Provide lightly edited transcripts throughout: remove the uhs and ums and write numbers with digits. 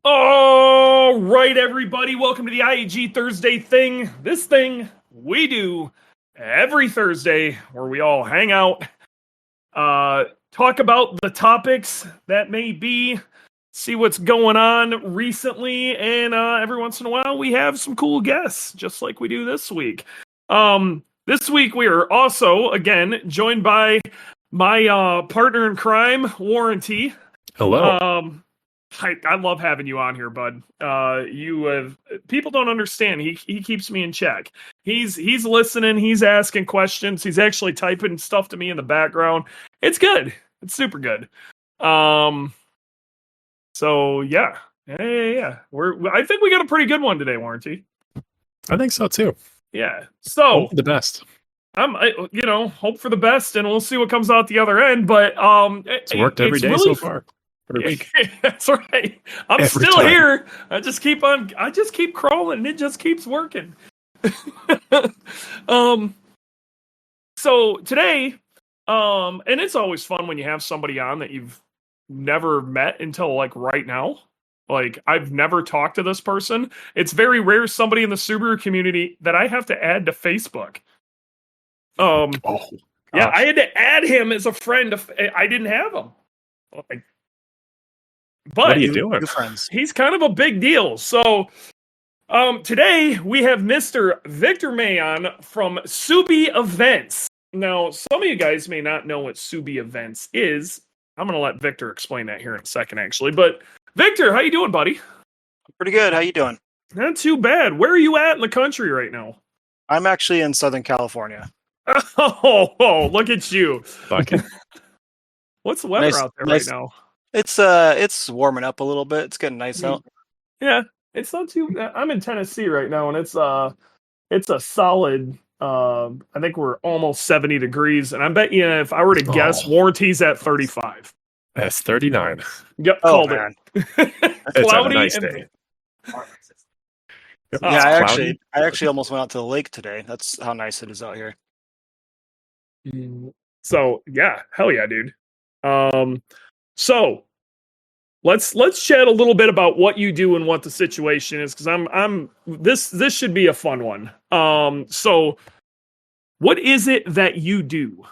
All right, everybody, welcome to the IAG Thursday Thing. This thing we do every Thursday where we all hang out, talk about the topics that may be, see what's going on recently, and every once in a while we have some cool guests, just like we do this week. This week we are also, again, joined by my partner in crime, Warranty. Hello. I love having you on here, bud. You have people don't understand. He keeps me in check. He's listening. He's asking questions. He's actually typing stuff to me in the background. It's good. It's super good. So yeah. I think we got a pretty good one today, Warranty. I think so too. Yeah. So hope for the best. Hope for the best, and we'll see what comes out the other end. But it's worked every day so far. Every week. That's right. I'm Every still time. here. I just keep crawling, and it just keeps working. So today, and it's always fun when you have somebody on that you've never met until like right now. Like, I've never talked to this person. It's very rare somebody in the Subaru community that I have to add to Facebook. I had to add him as a friend. I didn't have him. But what are you doing? He's kind of a big deal. So today we have Mr. Victor Mayon from Subie Events. Now, some of you guys may not know what Subie Events is. I'm going to let Victor explain that here in a second, actually. But Victor, how you doing, buddy? Pretty good. How you doing? Not too bad. Where are you at in the country right now? I'm actually in Southern California. Oh, look at you. Bucket. What's the weather out there right now? It's warming up a little bit. It's getting nice out. Yeah, it's not too. I'm in Tennessee right now, and it's a solid. I think we're almost 70 degrees, and I bet you if I were to guess, Warranty's at 35. That's 39. Yep, called it. It's Cloudy a nice and day. Yeah, I actually almost went out to the lake today. That's how nice it is out here. So yeah, hell yeah, dude. So let's chat a little bit about what you do and what the situation is, because this should be a fun one. So what is it that you do?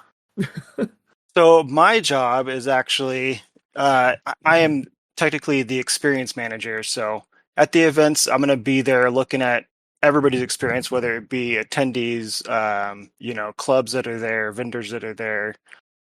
So my job is actually I am technically the experience manager. So at the events, I'm going to be there looking at everybody's experience, whether it be attendees, clubs that are there, vendors that are there.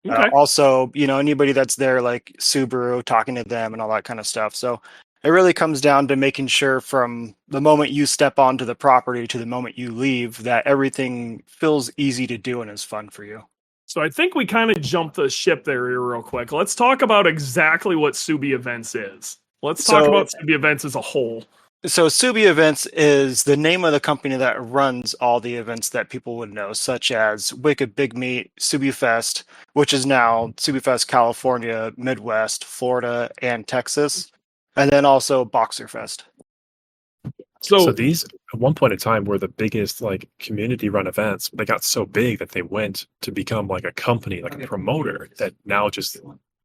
Okay. Also, anybody that's there, like Subaru, talking to them and all that kind of stuff. So it really comes down to making sure from the moment you step onto the property to the moment you leave that everything feels easy to do and is fun for you. So I think we kind of jumped the ship there here real quick. Let's talk about exactly what Subie Events is. Let's talk about Subie Events as a whole. So Subie Events is the name of the company that runs all the events that people would know, such as Wicked Big Meat, Subie Fest, which is now Subie Fest California, Midwest, Florida, and Texas, and then also Boxer Fest. So these, at one point in time, were the biggest community-run events. They got so big that they went to become like a company, like a promoter that now just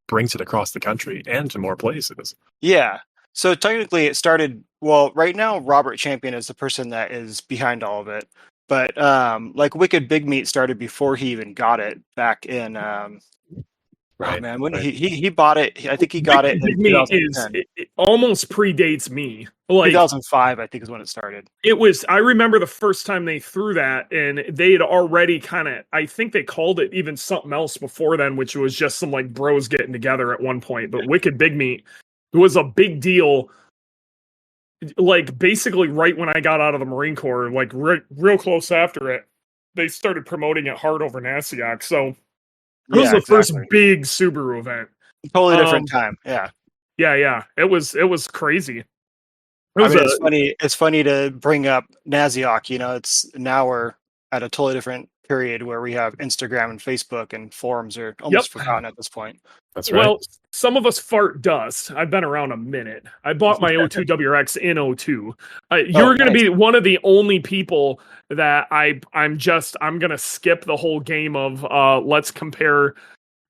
brings it across the country and to more places. Yeah. So technically it started, right now Robert Champion is the person that is behind all of it. But Wicked Big Meat started before he even got it back in when he bought it, I think he got it in 2010. It almost predates me. 2005, I think, is when it started. I remember the first time they threw that, and they had already I think they called it even something else before then, which was just some bros getting together at one point. But Wicked Big Meat was a big deal, basically right when I got out of the Marine Corps, real close after it. They started promoting it hard over Nasiak, so it was the first big Subaru event. Totally different time, yeah. Yeah. It was crazy. It's funny to bring up Nasiak. It's now we're at a totally different period where we have Instagram and Facebook, and forums are almost forgotten at this point. That's right. Well, some of us fart dust. I've been around a minute. I bought my 02 WRX in 02. You're going to be one of the only people that I'm going to skip the whole game of let's compare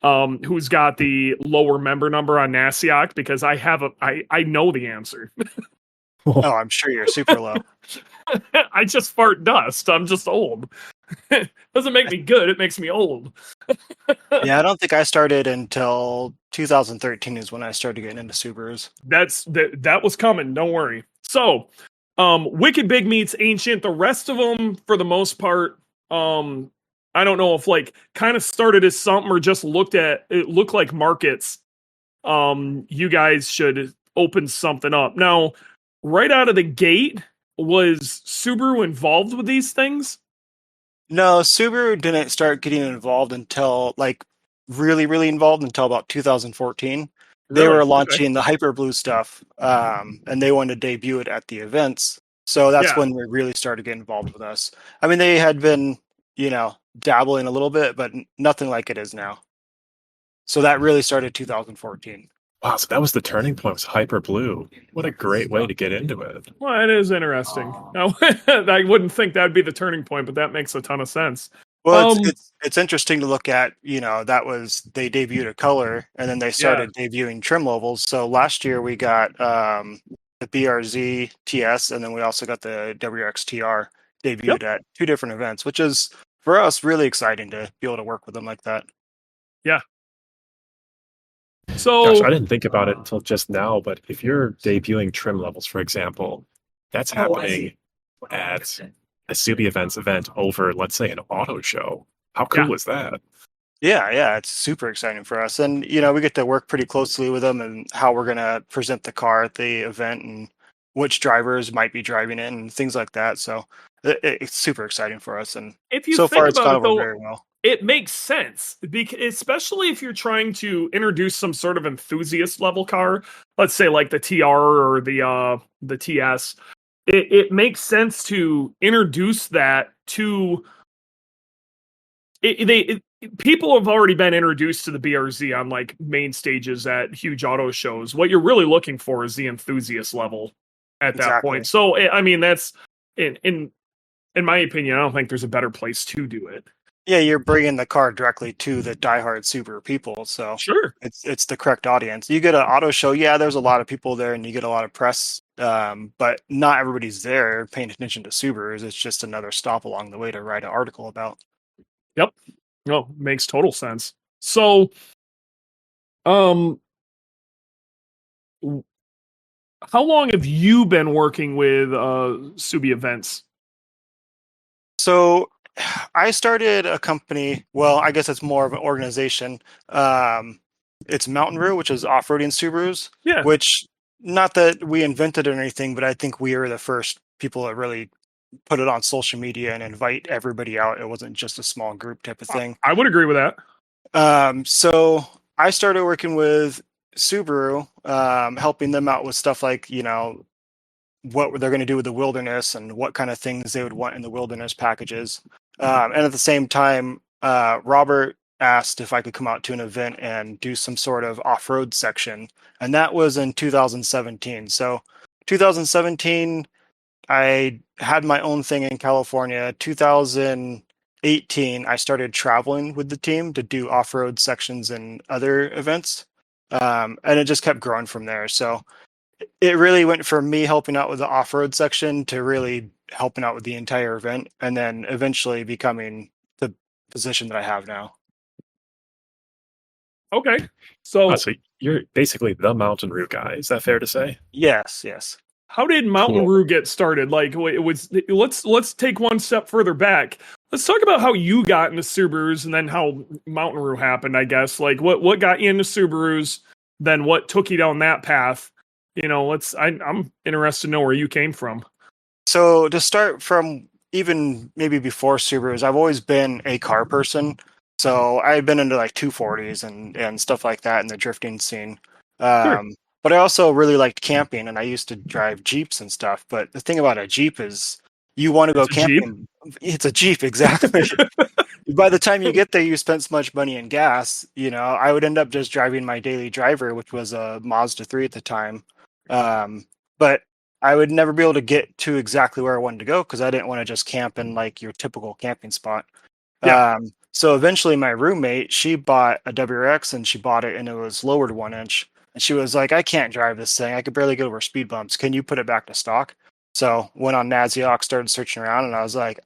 who's got the lower member number on Nasiak, because I know the answer. Oh, I'm sure you're super low. I just fart dust. I'm just old. Doesn't make me good. It makes me old. Yeah, I don't think I started until 2013 is when I started getting into Subarus. That was coming. Don't worry. So, Wicked Big meets Ancient. The rest of them, for the most part, I don't know if like kind of started as something or just looked like markets. You guys should open something up now. Right out of the gate, was Subaru involved with these things? No, Subaru didn't start getting involved until like really involved until about 2014. They Really? were Okay. launching the Hyperblue stuff, and they wanted to debut it at the events. So that's Yeah. when they really started getting involved with us. I mean, they had been, dabbling a little bit, but nothing like it is now. So that really started 2014. Wow, so that was the turning point, was Hyper Blue. What a great way to get into it. Well, it is interesting. Now, I wouldn't think that'd be the turning point, but that makes a ton of sense. Well, it's interesting to look at, that was, they debuted a color and then they started debuting trim levels. So last year we got the BRZ TS, and then we also got the WXTR debuted at two different events, which is for us really exciting to be able to work with them like that. Yeah. So, gosh, I didn't think about it until just now, but if you're debuting trim levels, for example, that's happening at a SubieEvents event over, let's say, an auto show. How cool is that? Yeah, it's super exciting for us. And, we get to work pretty closely with them and how we're going to present the car at the event and which drivers might be driving it and things like that. So it's super exciting for us. And if you so think far, it's about gone it, over though, very well. it makes sense, especially if you're trying to introduce some sort of enthusiast level car, let's say like the TR or the TS. It makes sense to introduce that to people have already been introduced to the BRZ on like main stages at huge auto shows. What you're really looking for is the enthusiast level at that point. So I mean, that's in my opinion, I don't think there's a better place to do it. Yeah, you're bringing the car directly to the diehard Subaru people, so sure, it's the correct audience. You get an auto show, there's a lot of people there, and you get a lot of press, but not everybody's there paying attention to Subarus. It's just another stop along the way to write an article about. Yep, no, makes total sense. So, how long have you been working with Subie Events? So, I started a company. Well, I guess it's more of an organization. It's Mountain Roo, which is off-roading Subarus. Yeah. Which, not that we invented it or anything, but I think we were the first people that really put it on social media and invite everybody out. It wasn't just a small group type of thing. I would agree with that. So I started working with Subaru, helping them out with stuff like, what they're going to do with the wilderness and what kind of things they would want in the wilderness packages. And at the same time, Robert asked if I could come out to an event and do some sort of off-road section. And that was in 2017. So 2017, I had my own thing in California. 2018, I started traveling with the team to do off-road sections and other events. And it just kept growing from there. So it really went from me helping out with the off-road section to really helping out with the entire event, and then eventually becoming the position that I have now. Okay. So you're basically the Mountain Roo guy. Is that fair to say? Yes. How did Mountain Roo get started? Like, let's take one step further back. Let's talk about how you got into Subarus and then how Mountain Roo happened, I guess. Like, what got you into Subarus, then what took you down that path? I'm interested to know where you came from. So to start from even maybe before Subarus, I've always been a car person. So I've been into like 240s and stuff like that in the drifting scene. Sure. But I also really liked camping, and I used to drive Jeeps and stuff. But the thing about a Jeep is you want to go camping. It's a Jeep, exactly. By the time you get there, you spend so much money in gas. I would end up just driving my daily driver, which was a Mazda 3 at the time. But I would never be able to get to exactly where I wanted to go because I didn't want to just camp in like your typical camping spot. Yeah. So eventually my roommate, she bought a WRX and she bought it and it was lowered 1 inch. And she was like, I can't drive this thing. I could barely get over speed bumps. Can you put it back to stock? So went on Nasiox, started searching around, and I was like,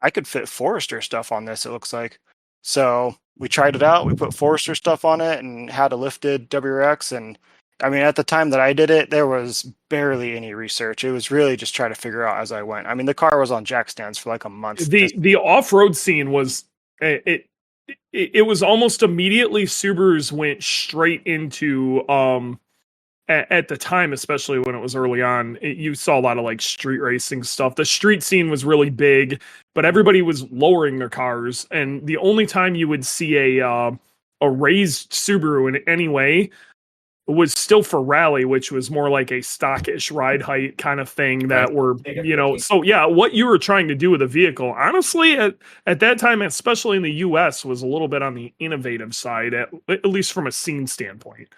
I could fit Forester stuff on this, it looks like. So we tried it out. We put Forester stuff on it and had a lifted WRX. And I mean, at the time that I did it, there was barely any research. It was really just trying to figure out as I went. I mean, the car was on jack stands for like a month. The off-road scene was it was almost immediately Subarus went straight into at the time, especially when it was early on, you saw a lot of like street racing stuff. The street scene was really big, but everybody was lowering their cars, and the only time you would see a raised Subaru in any way was still for rally, which was more like a stockish ride height kind of thing that were, so yeah, what you were trying to do with a vehicle, honestly, at that time, especially in the US, was a little bit on the innovative side, at least from a scene standpoint.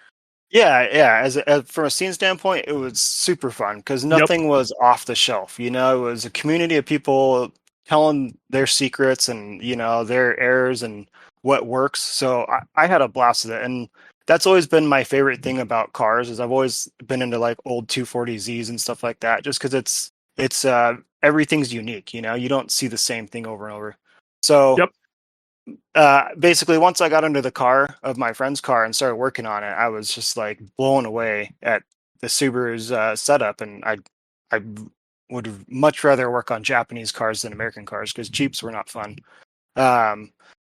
Yeah. As from a scene standpoint, it was super fun because nothing was off the shelf. It was a community of people telling their secrets and their errors and what works. So I had a blast with it, and that's always been my favorite thing about cars. Is I've always been into like old 240Zs and stuff like that, just because it's everything's unique. You don't see the same thing over and over. So. Yep. Basically, once I got into the car of my friend's car and started working on it, I was just like blown away at the Subaru's setup, and I would much rather work on Japanese cars than American cars because Jeeps were not fun.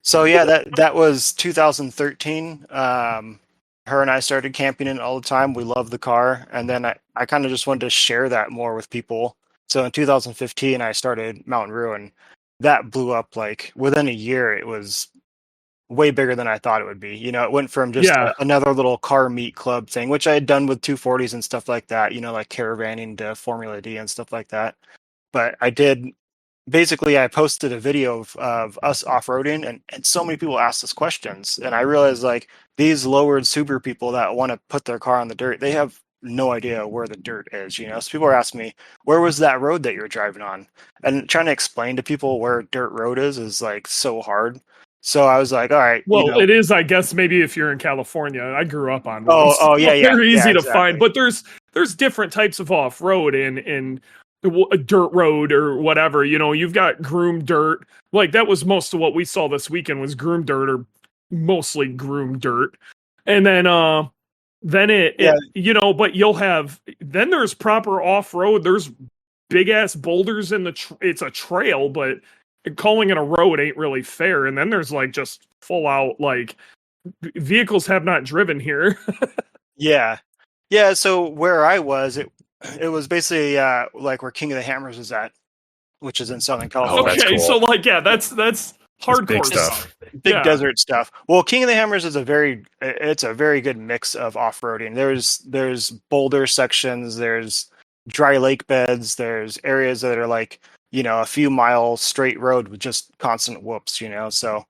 So yeah, that was 2013. Her and I started camping in it all the time. We loved the car, and then I kind of just wanted to share that more with people. So in 2015, I started Mountain Ruin. That blew up like within a year. It was way bigger than I thought it would be. It went from just another little car meet club thing, which I had done with 240s and stuff like that, like caravanning to Formula D and stuff like that. But I posted a video of us off-roading, and so many people asked us questions. And I realized like these lowered Subaru people that want to put their car on the dirt, they have no idea where the dirt is, So people are asking me, where was that road that you're driving on? And trying to explain to people where dirt road is like so hard. So I was like, all right. Well, it is, I guess, maybe if you're in California. I grew up on one. Oh, yeah. They're easy to find, but there's different types of off-road and a dirt road or whatever. You've got groomed dirt. Like that was most of what we saw this weekend was groomed dirt or mostly groomed dirt. And then but you'll have, then there's proper off-road. There's big ass boulders in it's a trail, but calling it a road ain't really fair. And then there's like just full out, like vehicles have not driven here. Yeah. So where I was, it was basically like where King of the Hammers is at, which is in Southern California. Okay. Cool. So like, yeah, that's hardcore big stuff. Big desert stuff. Well, King of the Hammers is a very good mix of off-roading. There's boulder sections, there's dry lake beds, there's areas that are like, a few miles straight road with just constant whoops, So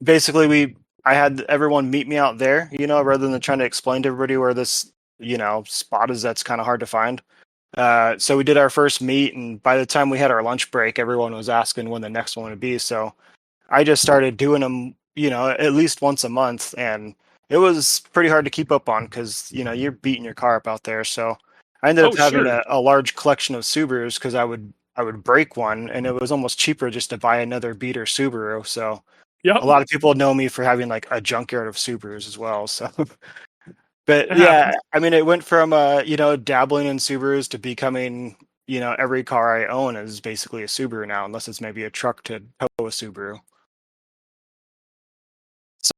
basically I had everyone meet me out there, rather than trying to explain to everybody where this, spot is that's kind of hard to find. So we did our first meet, and by the time we had our lunch break, everyone was asking when the next one would be. So I just started doing them, at least once a month, and it was pretty hard to keep up on because, you're beating your car up out there. So I ended up having a large collection of Subarus because I would break one, and it was almost cheaper just to buy another beater Subaru. So a lot of people know me for having like a junkyard of Subarus as well. So. But yeah, I mean, it went from dabbling in Subarus to becoming, every car I own is basically a Subaru now, unless it's maybe a truck to tow a Subaru.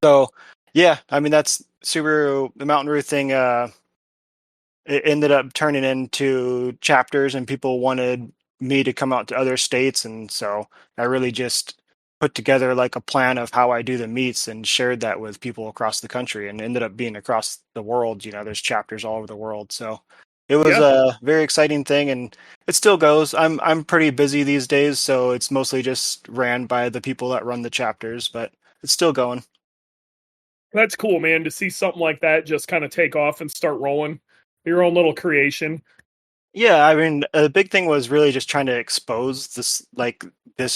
So yeah, I mean, that's Subaru. The Mountain Roof thing. It ended up turning into chapters, and people wanted me to come out to other states, and so I really just put together like a plan of how I do the meets and shared that with people across the country, and ended up being across the world. There's chapters all over the world. So it was a very exciting thing, and it still goes. I'm pretty busy these days, so it's mostly just ran by the people that run the chapters, but it's still going. That's cool, man, to see something like that just kind of take off and start rolling. Your own little creation. Yeah, I mean, the big thing was really just trying to expose this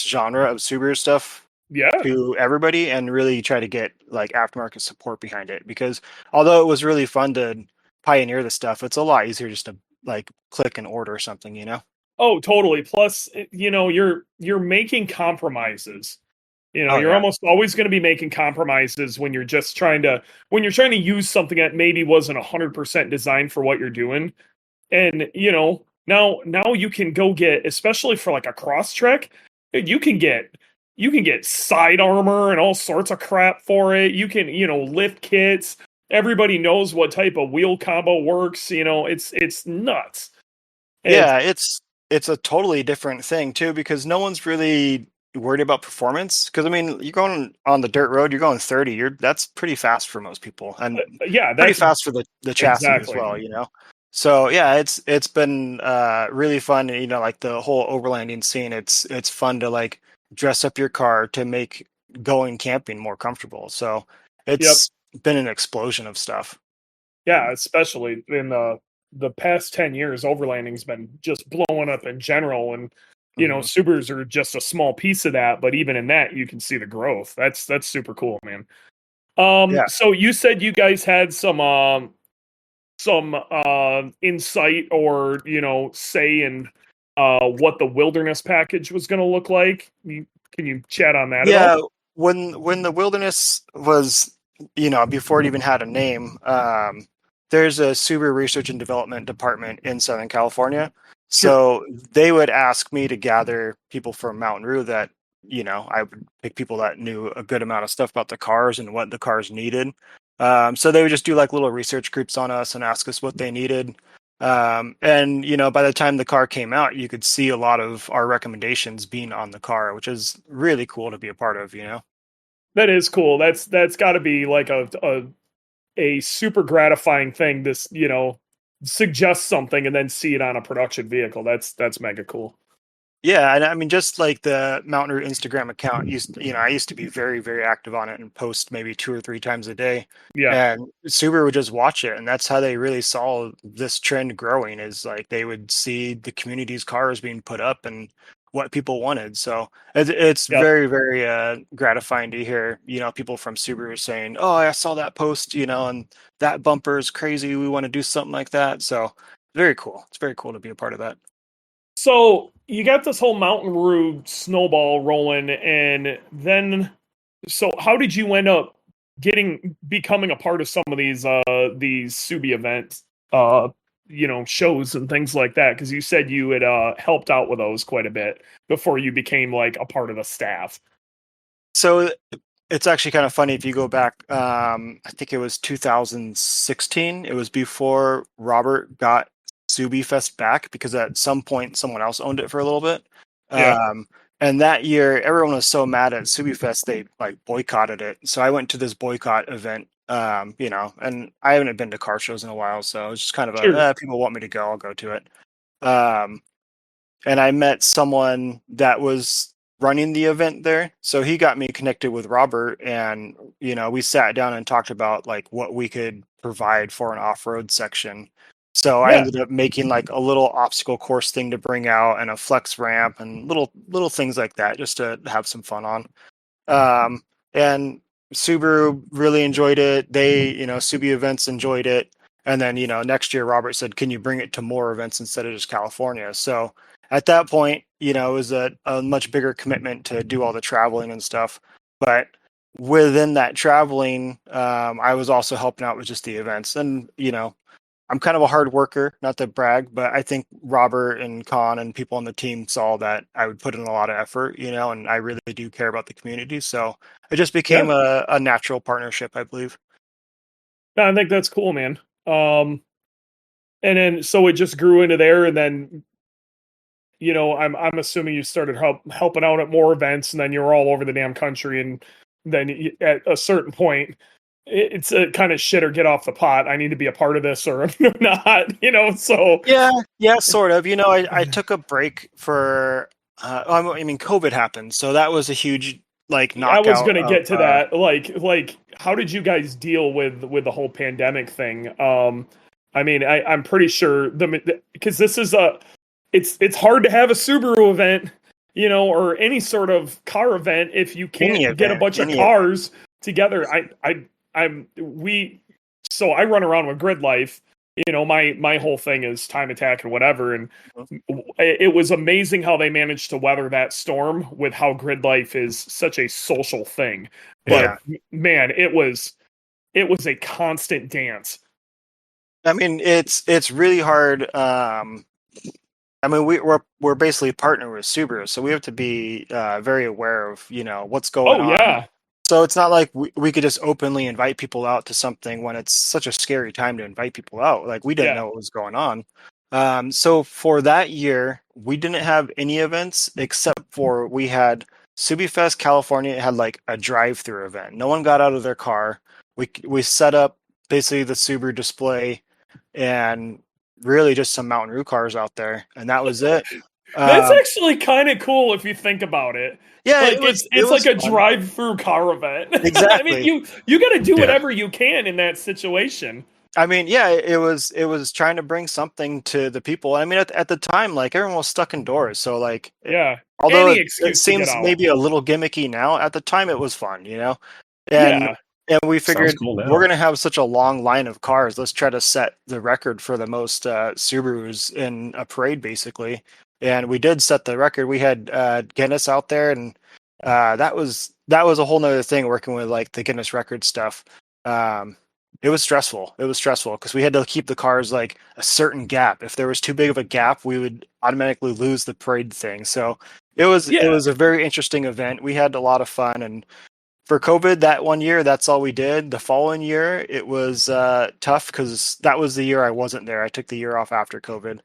genre of Subaru stuff Yeah. to everybody and really try to get like aftermarket support behind it, because although it was really fun to pioneer the stuff, it's a lot easier just to like click and order something, you know? Oh, totally. Plus, you're making compromises. Oh You're yeah. almost always going to be making compromises when you're just trying to use something that maybe wasn't 100% designed for what you're doing. And now you can go get, especially for like a cross trek, you can get side armor and all sorts of crap for it. You can, lift kits. Everybody knows what type of wheel combo works. It's nuts. It's Yeah, it's a totally different thing too, because no one's really worried about performance. Because I mean, you're going on the dirt road, you're going 30. That's pretty fast for most people, and yeah, pretty that's fast for the chassis as exactly. well. So yeah, it's been really fun. Like the whole overlanding scene. It's fun to like dress up your car to make going camping more comfortable. So Yep. it's been an explosion of stuff. Yeah, especially in the past 10 years, overlanding's been just blowing up in general. And, Hmm. Subarus are just a small piece of that, but even in that, you can see the growth. That's super cool, man. Yeah. So you said you guys had some insight or, say in what the wilderness package was going to look like. Can you chat on that at all? Yeah, when the wilderness was, before it even had a name, there's a Subaru Research and Development Department in Southern California. Sure. So they would ask me to gather people from Mountain Rue that, I would pick people that knew a good amount of stuff about the cars and what the cars needed. So they would just do like little research groups on us and ask us what they needed. And by the time the car came out, you could see a lot of our recommendations being on the car, which is really cool to be a part of. That is cool. That's got to be like a super gratifying thing. This, suggest something and then see it on a production vehicle. That's mega cool. Yeah, and I mean, just like the Mountain Root Instagram account I used to be very, very active on it and post maybe 2 or 3 times a day. Yeah. And Subaru would just watch it, and that's how they really saw this trend growing. Is like they would see the community's cars being put up and what people wanted. So it's Yep. very, very gratifying to hear people from Subaru saying, "Oh, I saw that post, and that bumper is crazy. We want to do something like that." So very cool. It's very cool to be a part of that. So you got this whole Mountain Rue snowball rolling, and then so how did you end up becoming a part of some of these Subie events, shows and things like that? Because you said you had helped out with those quite a bit before you became like a part of the staff. So it's actually kind of funny if you go back. I think it was 2016. It was before Robert got Subie Fest back, because at some point someone else owned it for a little bit. Yeah. And that year, everyone was so mad at Subie Fest they like boycotted it. So I went to this boycott event. And I haven't been to car shows in a while, so it's just kind of Sure. people want me to go, I'll go to it. Um, and I met someone that was running the event there. So he got me connected with Robert, and we sat down and talked about like what we could provide for an off-road section. So I Yeah. ended up making like a little obstacle course thing to bring out and a flex ramp and little things like that just to have some fun on. And Subaru really enjoyed it. They, Subie Events enjoyed it. And then, next year Robert said, "Can you bring it to more events instead of just California?" So at that point, it was a much bigger commitment to do all the traveling and stuff. But within that traveling, I was also helping out with just the events. And, I'm kind of a hard worker, not to brag, but I think Robert and Con and people on the team saw that I would put in a lot of effort, and I really do care about the community. So it just became Yeah. a natural partnership, I believe. No, I think that's cool, man. And then so it just grew into there, and then I'm assuming you started helping out at more events, and then you're all over the damn country, and then at a certain point, it's a kind of shit or get off the pot. I need to be a part of this or not, So Yeah, sort of. I took a break for, I mean, COVID happened, so that was a huge like I was knockout gonna of. get to that. Like, how did you guys deal with the whole pandemic thing? I mean, I'm pretty sure because this is it's hard to have a Subaru event, or any sort of car event if you can't get a bunch of any cars together. So I run around with Grid Life. My whole thing is time attack and whatever, and it was amazing how they managed to weather that storm with how Grid Life is such a social thing. But man, it was a constant dance. I mean, it's really hard. I mean, we're basically partnered with Subaru, so we have to be very aware of what's going on. Yeah. So it's not like we could just openly invite people out to something when it's such a scary time to invite people out. Like we didn't know what was going on. So for that year, we didn't have any events except for we had Subie Fest California. It had like a drive-through event. No one got out of their car. We set up basically the Subaru display and really just some Mountain Roo cars out there, and that was it. That's actually kind of cool if you think about it. Yeah, like it's like a drive-through car event. Exactly. I mean, you got to do whatever you can in that situation. I mean, yeah, it was trying to bring something to the people. I mean, at the time, like everyone was stuck indoors, so like although it seems maybe a little gimmicky now, at the time it was fun, And we figured we're going to have such a long line of cars. Let's try to set the record for the most Subarus in a parade, basically. And we did set the record. We had Guinness out there, and that was a whole nother thing working with like the Guinness record stuff. It was stressful. It was stressful because we had to keep the cars like a certain gap. If there was too big of a gap, we would automatically lose the parade thing. So it was a very interesting event. We had a lot of fun, and for COVID that one year, that's all we did. The following year, it was tough because that was the year I wasn't there. I took the year off after COVID.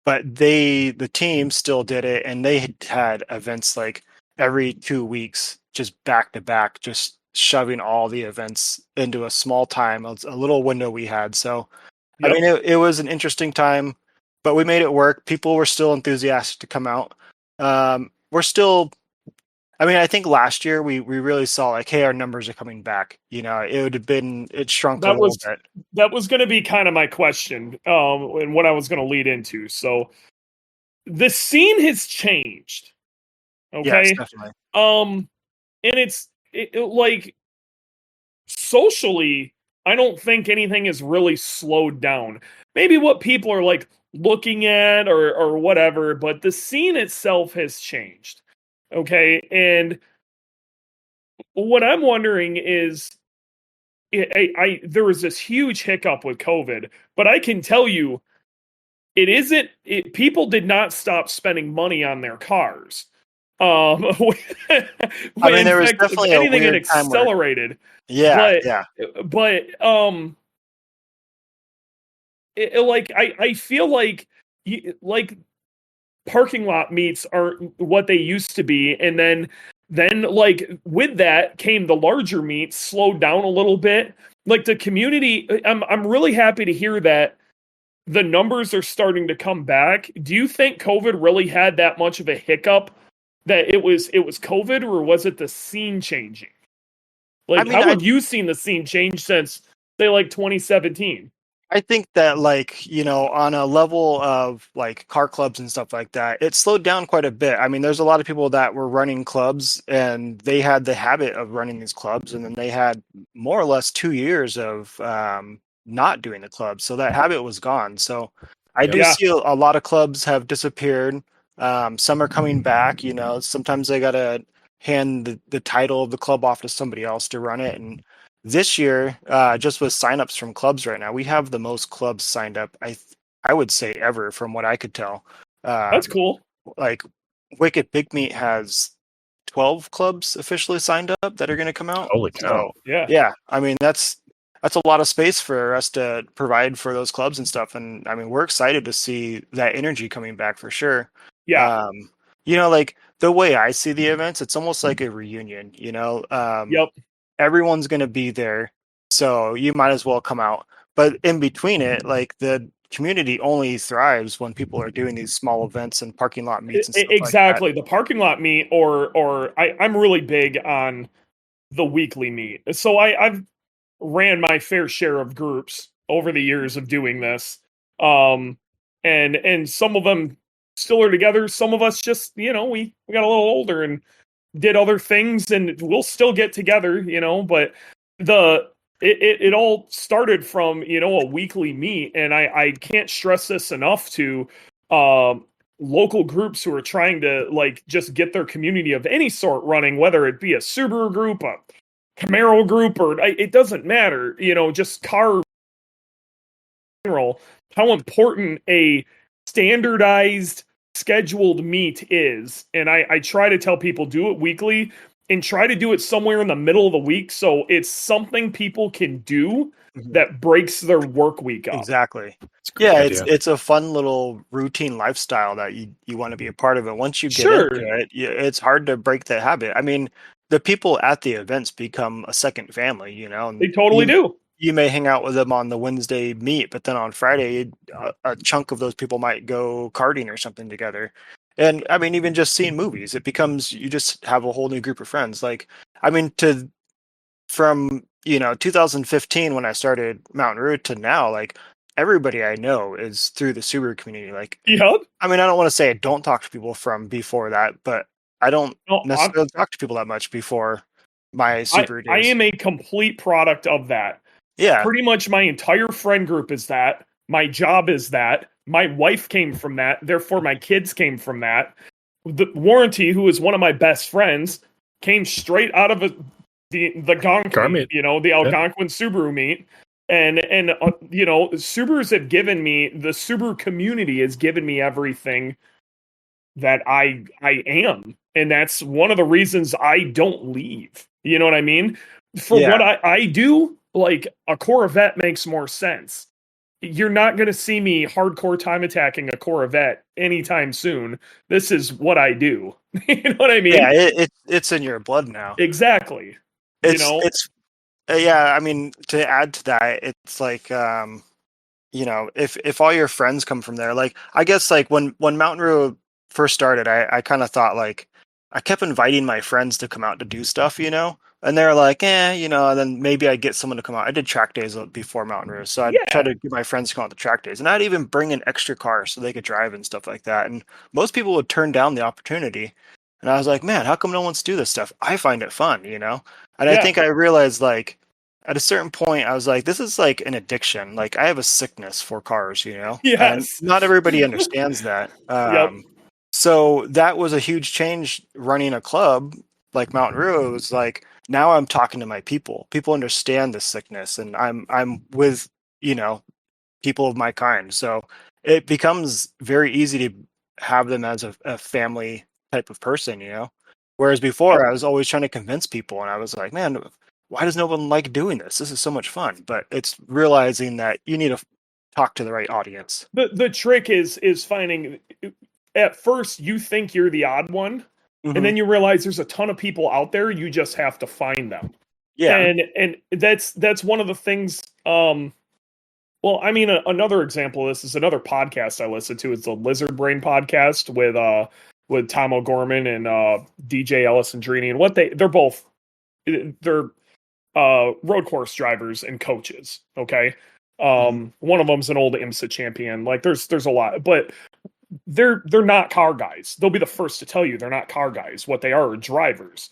But the team still did it, and they had events like every 2 weeks, just back to back, just shoving all the events into a small time, a little window we had. So, I mean, it was an interesting time, but we made it work. People were still enthusiastic to come out. We're still... I mean, I think last year we really saw like, hey, our numbers are coming back. It shrunk a little bit. That was going to be kind of my question, and what I was going to lead into. So the scene has changed. Okay. Yes, definitely. And it's like socially, I don't think anything has really slowed down. Maybe what people are like looking at or whatever, but the scene itself has changed. Okay, and what I'm wondering is, there was this huge hiccup with COVID, but I can tell you, people did not stop spending money on their cars. I mean, there was definitely a weird time accelerated. But I feel like parking lot meets aren't what they used to be, and then like with that came the larger meets slowed down a little bit. Like the community, I'm really happy to hear that the numbers are starting to come back. Do you think COVID really had that much of a hiccup, that it was COVID, or was it the scene changing? Like, how have you seen the scene change since, say, like 2017? I think that, like, on a level of like car clubs and stuff like that, it slowed down quite a bit. I mean, there's a lot of people that were running clubs and they had the habit of running these clubs, and then they had more or less 2 years of not doing the clubs. So that habit was gone. So I do see a lot of clubs have disappeared. Some are coming back, sometimes they got to hand the title of the club off to somebody else to run it. And this year, just with signups from clubs right now, we have the most clubs signed up, I would say, ever, from what I could tell. That's cool. Like Wicked Big Meat has 12 clubs officially signed up that are going to come out. Holy cow! So, yeah. I mean, that's a lot of space for us to provide for those clubs and stuff. And I mean, we're excited to see that energy coming back for sure. Yeah. Like the way I see the events, it's almost like a reunion. Everyone's going to be there, so you might as well come out. But in between it, like, the community only thrives when people are doing these small events and parking lot meets and stuff exactly like that. The parking lot meet, or I'm really big on the weekly meet. So I've ran my fair share of groups over the years of doing this, and some of them still are together. Some of us just, we got a little older and did other things, and we'll still get together, but it all started from, a weekly meet. And I can't stress this enough to local groups who are trying to like just get their community of any sort running, whether it be a Subaru group, a Camaro group, or it doesn't matter, just car in general, how important a standardized scheduled meet is. And I try to tell people, do it weekly and try to do it somewhere in the middle of the week, so it's something people can do that breaks their work week up. Exactly. Yeah, it's a fun little routine lifestyle that you want to be a part of. And once you get into it, it's hard to break that habit. I mean, the people at the events become a second family, and they totally do. You may hang out with them on the Wednesday meet, but then on Friday, a chunk of those people might go karting or something together. And I mean, even just seeing movies, it becomes, you just have a whole new group of friends. Like, I mean, from 2015 when I started Mountain Route to now, like everybody I know is through the Subaru community. Like, I mean, I don't want to say I don't talk to people from before that, but I don't necessarily talk to people that much before my Subaru days. I am a complete product of that. Yeah. Pretty much my entire friend group is that. My job is that. My wife came from that. Therefore, my kids came from that. The Warranty, who is one of my best friends, came straight out of the Algonquin, the Algonquin Subaru meet. And Subarus have given me, the Subaru community has given me everything that I am. And that's one of the reasons I don't leave. You know what I mean? For what I do, like a Corvette makes more sense. You're not going to see me hardcore time attacking a Corvette anytime soon. This is what I do. You know what I mean? Yeah, it's in your blood now. Exactly. I mean, to add to that, it's like, if all your friends come from there, like, I guess like when Mountain Road first started, I kind of thought like, I kept inviting my friends to come out to do stuff, and they're like, and then maybe I'd get someone to come out. I did track days before Mountain Road, so I'd try to get my friends to come out to track days, and I'd even bring in extra cars so they could drive and stuff like that. And most people would turn down the opportunity. And I was like, man, how come no wants to do this stuff? I find it fun, And I think I realized, like, at a certain point, I was like, this is like an addiction. Like, I have a sickness for cars, Yes. And not everybody understands that. So that was a huge change running a club like Mountain Road. It was like, now I'm talking to my people. People understand the sickness, and I'm with, people of my kind. So it becomes very easy to have them as a family type of person, Whereas before I was always trying to convince people, and I was like, man, why does no one like doing this? This is so much fun. But it's realizing that you need to talk to the right audience. The trick is finding, at first you think you're the odd one, and then you realize there's a ton of people out there. You just have to find them. Yeah. And that's one of the things. Another example of this is another podcast I listen to. It's the Lizard Brain podcast with Tom O'Gorman and DJ Ellis and Drini. And they're road course drivers and coaches. Okay. One of them's an old IMSA champion. Like there's a lot, but they're not car guys. They'll be the first to tell you they're not car guys. What they are drivers.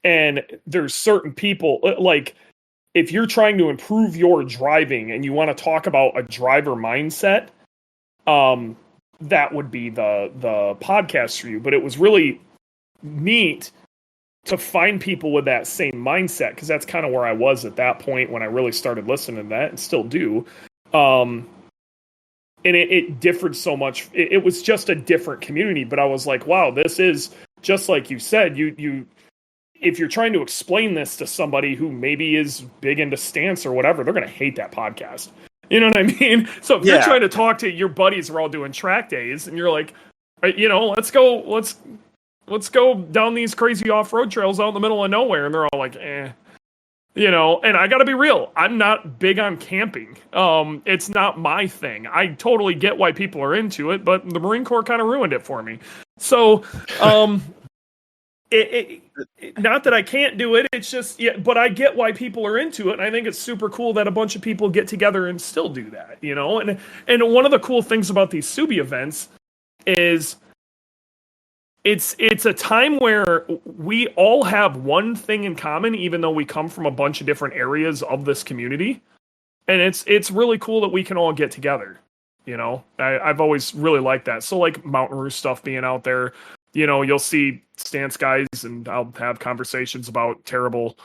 And there's certain people, like, if you're trying to improve your driving and you want to talk about a driver mindset, that would be the podcast for you. But it was really neat to find people with that same mindset, because that's kind of where I was at that point when I really started listening to that, and still do. And it differed so much. It was just a different community, but I was like, wow, this is just like you said. You if you're trying to explain this to somebody who maybe is big into stance or whatever, they're going to hate that podcast. You know what I mean? So if you're trying to talk to your buddies who are all doing track days, and you're like, let's go down these crazy off-road trails out in the middle of nowhere, and they're all like, and I gotta be real, I'm not big on camping. It's not my thing. I totally get why people are into it, but the Marine Corps kind of ruined it for me. So, not that I can't do it, it's just, but I get why people are into it, and I think it's super cool that a bunch of people get together and still do that, and one of the cool things about these Subie events is it's a time where we all have one thing in common, even though we come from a bunch of different areas of this community. And it's really cool that we can all get together. You know, I've always really liked that. So like Mountain Roost stuff being out there, you know, you'll see stance guys and I'll have conversations about terrible,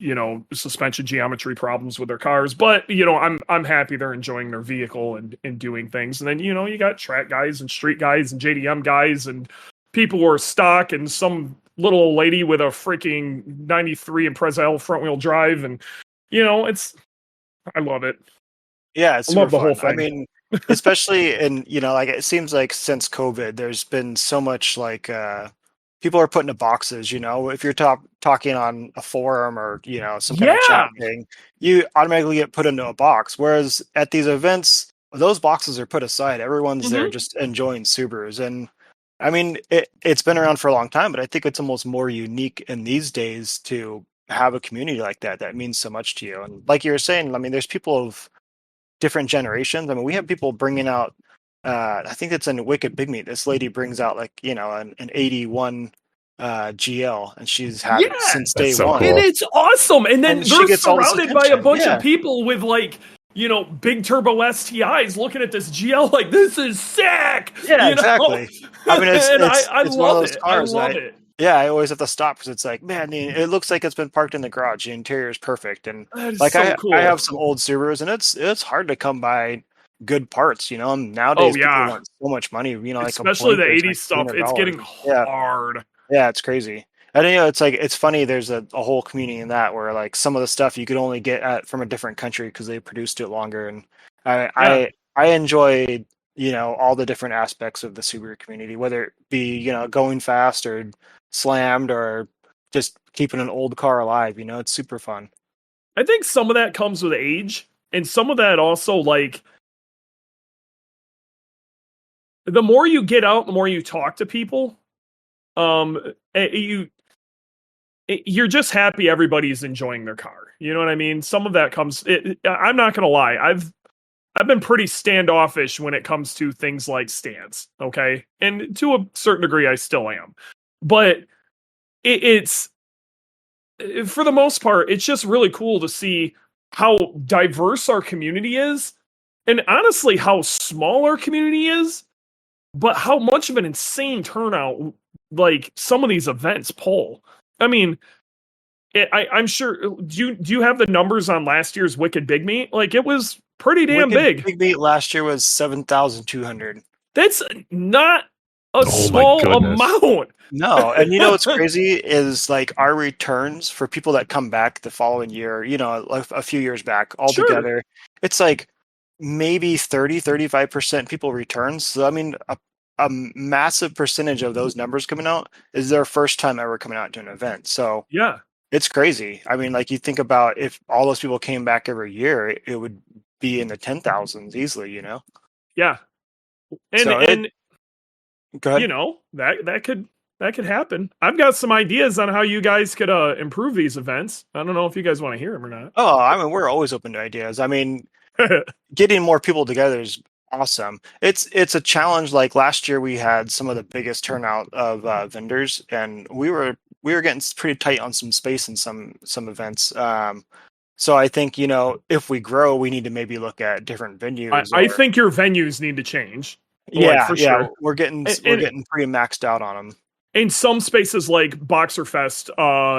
you know, suspension geometry problems with their cars. But, you know, I'm happy they're enjoying their vehicle and doing things. And then, you know, you got track guys and street guys and JDM guys and people who are stock and some little old lady with a freaking 93 Impreza L front wheel drive. And, you know, I love it. Yeah, it's I love the fun. whole thing. I mean, especially in, you know, like it seems like since COVID, there's been so much like people are put into boxes, you know. If you're talking on a forum or, you know, some kind of chat thing, you automatically get put into a box. Whereas at these events, those boxes are put aside. Everyone's there just enjoying Subarus. And I mean, it's been around for a long time, but I think it's almost more unique in these days to have a community like that means so much to you. And like you were saying, I mean, there's people of different generations. I mean, we have people bringing out, I think it's in Wicked Big Meat. This lady brings out like, you know, an 81 GL, and she's had it since day one. And it's awesome. And then they're surrounded by a bunch of people with like, you know, big turbo STIs looking at this GL like, this is sick. Yeah, you exactly. Know? I mean, it's one of those cars. I love it. Yeah, I always have to stop because it's like, man, it looks like it's been parked in the garage. The interior is perfect, and like cool. I have some old Subarus, and it's hard to come by good parts, you know. And nowadays, people want so much money, you know, like especially the '80s stuff. It's getting hard. Yeah, it's crazy. And you know, it's like it's funny. There's a whole community in that where like some of the stuff you could only get from a different country because they produced it longer, and I enjoy, you know, all the different aspects of the Subaru community, whether it be, you know, going fast or slammed or just keeping an old car alive. You know, it's super fun. I think some of that comes with age, and some of that also, like, the more you get out, the more you talk to people, you're just happy everybody's enjoying their car. You know what I mean? Some of that comes, I'm not going to lie. I've been pretty standoffish when it comes to things like stance. Okay. And to a certain degree, I still am, but it's, for the most part, it's just really cool to see how diverse our community is, and honestly, how small our community is, but how much of an insane turnout, like, some of these events pull. I mean, I'm sure. Do you have the numbers on last year's Wicked Big Meat? Like, it was pretty damn big. Big Meat last year was 7,200. That's not a small amount. No, and you know what's crazy is like our returns for people that come back the following year, you know, like a few years back altogether, it's like maybe 30-35% people return. So I mean, a massive percentage of those numbers coming out is their first time ever coming out to an event. So yeah, it's crazy. I mean, like, you think about if all those people came back every year, it would be in the 10,000s easily, you know? Yeah. And, so go ahead. You know, that could happen. I've got some ideas on how you guys could improve these events. I don't know if you guys want to hear them or not. Oh, I mean, we're always open to ideas. I mean, getting more people together is awesome. It's a challenge. Like last year, we had some of the biggest turnout of vendors, and we were getting pretty tight on some space in some events. So I think, you know, if we grow, we need to maybe look at different venues. I think your venues need to change. Yeah, for sure. We're getting pretty maxed out on them. In some spaces, like Boxer Fest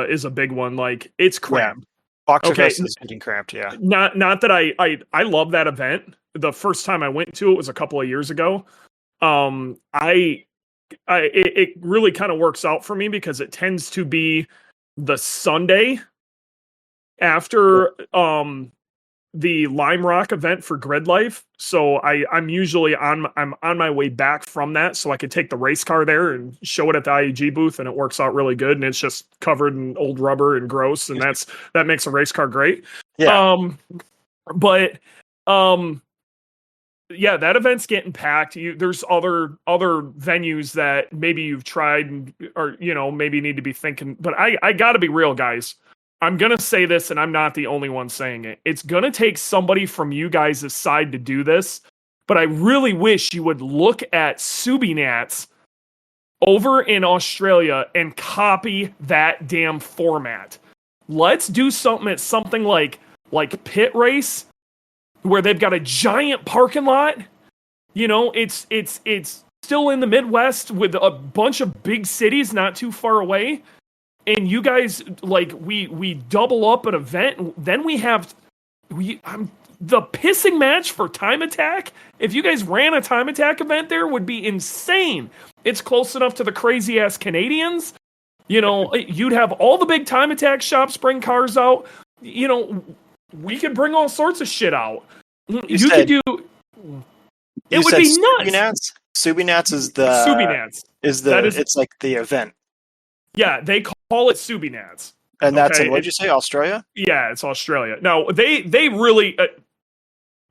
is a big one. Like, it's cramped. Yeah. Boxer Fest is getting cramped. Yeah. Not that I love that event. The first time I went to it was a couple of years ago. It really kind of works out for me because it tends to be the Sunday after the Lime Rock event for Grid Life. So I'm usually I'm on my way back from that, so I could take the race car there and show it at the IAG booth, and it works out really good. And it's just covered in old rubber and gross, and that makes a race car great. Yeah. Yeah, that event's getting packed. There's other venues that maybe you've tried or, you know, maybe need to be thinking. But I got to be real, guys. I'm going to say this, and I'm not the only one saying it. It's going to take somebody from you guys' side to do this. but I really wish you would look at SubieNats over in Australia and copy that damn format. Let's do something like Pit Race, where they've got a giant parking lot. You know, it's still in the Midwest with a bunch of big cities not too far away. And you guys, like, we double up an event. Then we have the pissing match for Time Attack. If you guys ran a Time Attack event there, would be insane. It's close enough to the crazy ass Canadians. You know, you'd have all the big Time Attack shops bring cars out. You know, we could bring all sorts of shit out. You could do. It would be nuts. SubieNats is the SubieNats. It's like the event. Yeah, they call it SubieNats. And that's in, what did you say, Australia? Yeah, it's Australia. Now, they really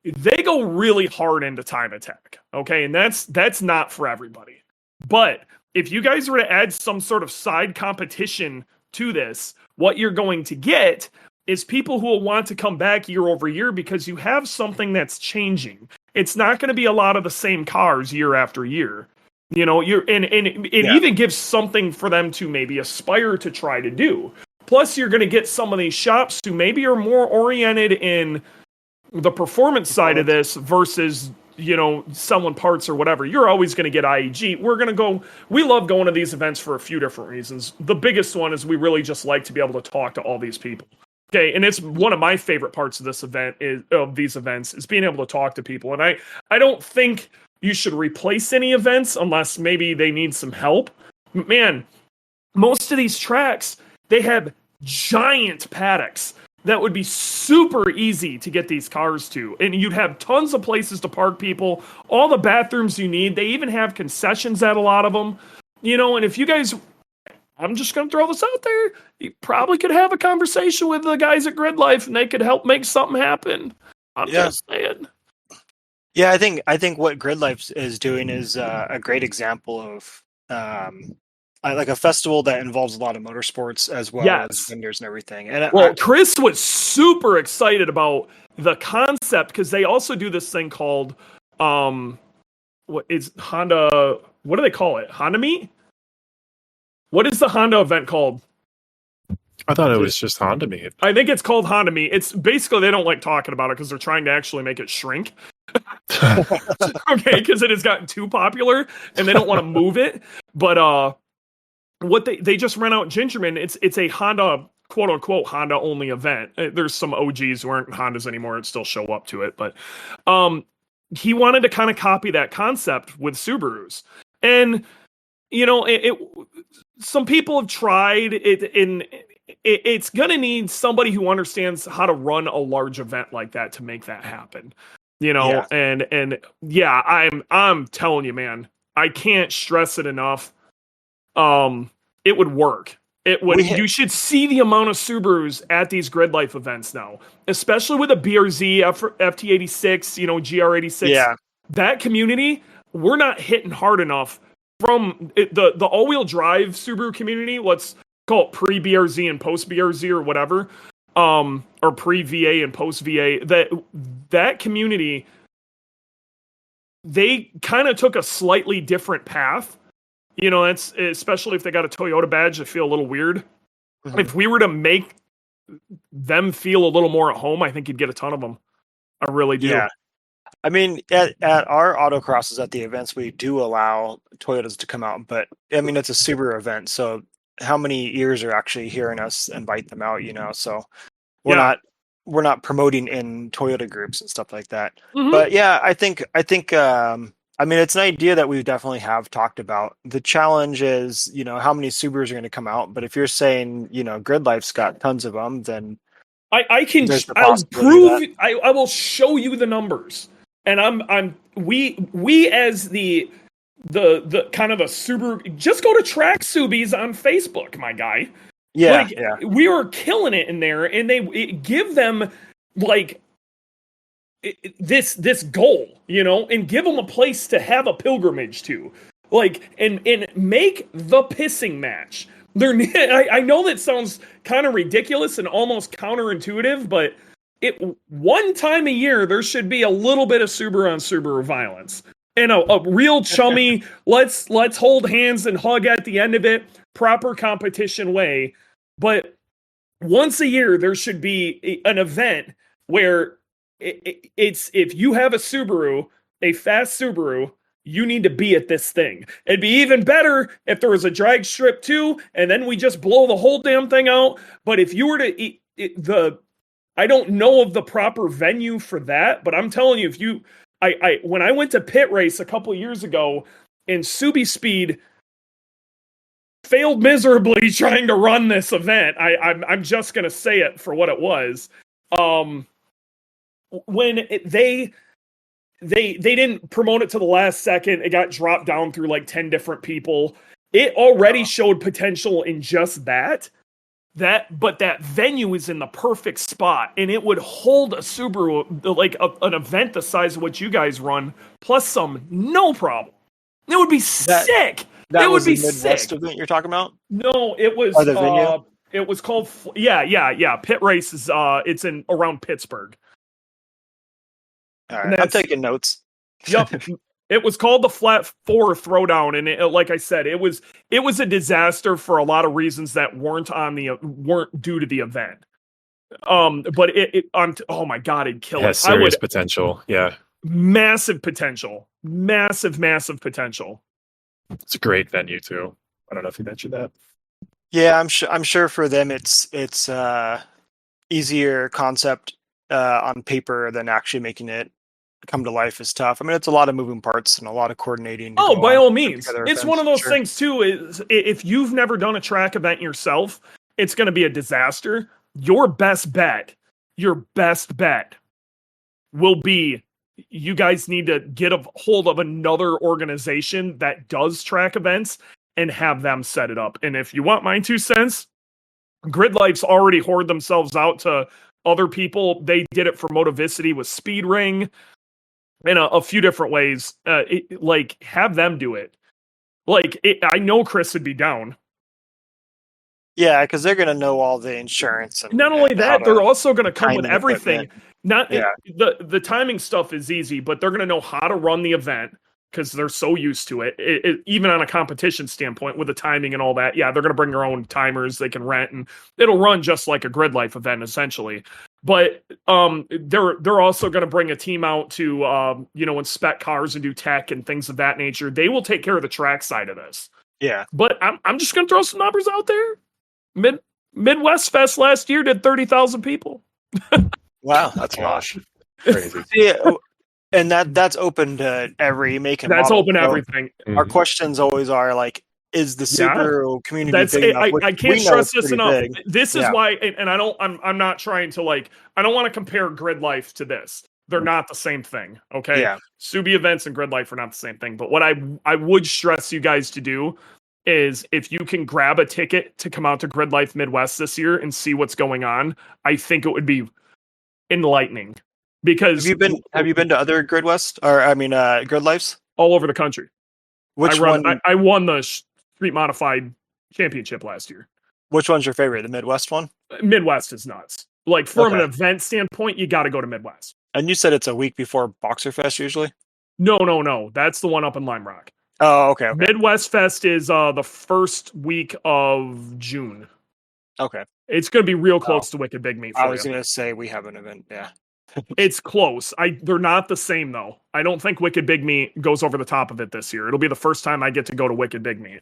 they go really hard into Time Attack, okay? And that's not for everybody. But if you guys were to add some sort of side competition to this, what you're going to get is people who will want to come back year over year because you have something that's changing. It's not going to be a lot of the same cars year after year. You know, it even gives something for them to maybe aspire to try to do. Plus, you're going to get some of these shops who maybe are more oriented in the performance side of this versus, you know, selling parts or whatever. You're always going to get IAG. We love going to these events for a few different reasons. The biggest one is we really just like to be able to talk to all these people. Okay, and it's one of my favorite parts of these events is being able to talk to people. And I don't think you should replace any events unless maybe they need some help. Man, most of these tracks, they have giant paddocks that would be super easy to get these cars to. And you'd have tons of places to park people, all the bathrooms you need. They even have concessions at a lot of them. You know, and if you guys, I'm just going to throw this out there, you probably could have a conversation with the guys at Grid Life and they could help make something happen. I'm just saying. Yeah, I think what Grid Life is doing is a great example of like a festival that involves a lot of motorsports as well as vendors and everything. And Chris was super excited about the concept because they also do this thing called what is Honda? What do they call it? Honda Meet? What is the Honda event called? I thought it was just Honda Meet. I think it's called Honda Meet. It's basically they don't like talking about it because they're trying to actually make it shrink. Okay, because it has gotten too popular and they don't want to move it. But what they just ran out Gingerman. It's a Honda, quote unquote Honda only event. There's some OGs who aren't Hondas anymore and still show up to it, but he wanted to kind of copy that concept with Subarus. And you know, some people have tried it in. It's going to need somebody who understands how to run a large event like that to make that happen. You know, and I'm telling you, man, I can't stress it enough. It would work. It would. You should see the amount of Subarus at these Grid Life events now, especially with a BRZ FT86, you know, GR86. Yeah, that community, we're not hitting hard enough from the all-wheel drive Subaru community. Let's call it pre-BRZ and post-BRZ or whatever, or pre-VA and post-VA. That community, they kind of took a slightly different path. You know, it's especially if they got a Toyota badge, they feel a little weird. Mm-hmm. If we were to make them feel a little more at home, I think you'd get a ton of them. I really do. Yeah. I mean, at our autocrosses at the events, we do allow Toyotas to come out, but I mean, it's a Subaru event. So how many ears are actually hearing us invite them out, you know? So we're not promoting in Toyota groups and stuff like that. Mm-hmm. But yeah, I think, I mean, it's an idea that we definitely have talked about. The challenge is, you know, how many Subarus are going to come out. But if you're saying, you know, Grid Life's got tons of them, then I'll prove. I will show you the numbers. And we as the kind of a Subaru, just go to Track Subies on Facebook, my guy. Yeah, we were killing it in there, and they give them like this goal, you know, and give them a place to have a pilgrimage to, like, and make the pissing match. I know that sounds kind of ridiculous and almost counterintuitive, but one time a year there should be a little bit of Subaru on Subaru violence. And a real chummy, let's hold hands and hug at the end of it, proper competition way. But once a year there should be an event where it's if you have a Subaru, a fast Subaru, you need to be at this thing. It'd be even better if there was a drag strip too, and then we just blow the whole damn thing out. But if you were to I don't know of the proper venue for that, but I'm telling you, when I went to pit race a couple of years ago, and Subie Speed failed miserably trying to run this event. I'm just gonna say it for what it was. When they didn't promote it to the last second, it got dropped down through like 10 different people. It already showed potential in just that. But that venue is in the perfect spot, and it would hold a Subaru, like an event the size of what you guys run, plus some, no problem. It would be sick. That was the Midwest event you're talking about? No, it was. The venue? It was called. Yeah. Pit race is. It's in around Pittsburgh. All right, I'm taking notes. Yep. It was called the Flat 4 Throwdown, and like I said, it was a disaster for a lot of reasons that weren't due to the event. But oh my god, it'd kill it. Has serious potential. Yeah, massive potential, massive potential. It's a great venue too. I don't know if you mentioned that. Yeah, I'm sure for them it's easier concept on paper than actually making it come to life is tough. I mean, it's a lot of moving parts and a lot of coordinating. Oh, by all means. It's one of those things too, is if you've never done a track event yourself, it's going to be a disaster. Your best bet will be you guys need to get a hold of another organization that does track events and have them set it up. And if you want my 2 cents, Grid Life's already hoarded themselves out to other people. They did it for Motivicity with Speed Ring in a few different ways. Have them do it. I know Chris would be down. Yeah, because they're going to know all the insurance. And, not only that, they're also going to come with everything. The timing stuff is easy, but they're going to know how to run the event because they're so used to it. Even on a competition standpoint with the timing and all that. Yeah, they're going to bring their own timers they can rent, and it'll run just like a Grid Life event essentially. But they're also going to bring a team out to inspect cars and do tech and things of that nature. They will take care of the track side of this. Yeah, but I'm just going to throw some numbers out there. Midwest Fest last year did 30,000 people. Wow, that's gosh, crazy. Yeah, and that's open to every make and that's model. open to everything. Our questions always are like, is the Subaru community big enough? I can't stress this enough. Big. This is why, and I'm not trying to I don't want to compare Grid Life to this. They're not the same thing. Okay. Yeah. Subie Events and Grid Life are not the same thing. But what I would stress you guys to do is if you can grab a ticket to come out to Grid Life Midwest this year and see what's going on, I think it would be enlightening. Because have you been to other Grid Lifes? All over the country. I won the Street Modified Championship last year. Which one's your favorite? The Midwest one? Midwest is nuts. From an event standpoint, you got to go to Midwest. And you said it's a week before Boxer Fest usually? No. That's the one up in Lime Rock. Oh, okay. Midwest Fest is the first week of June. Okay. It's going to be real close to Wicked Big Meat. I was going to say we have an event. Yeah. It's close. They're not the same though. I don't think Wicked Big Meat goes over the top of it this year. It'll be the first time I get to go to Wicked Big Meat.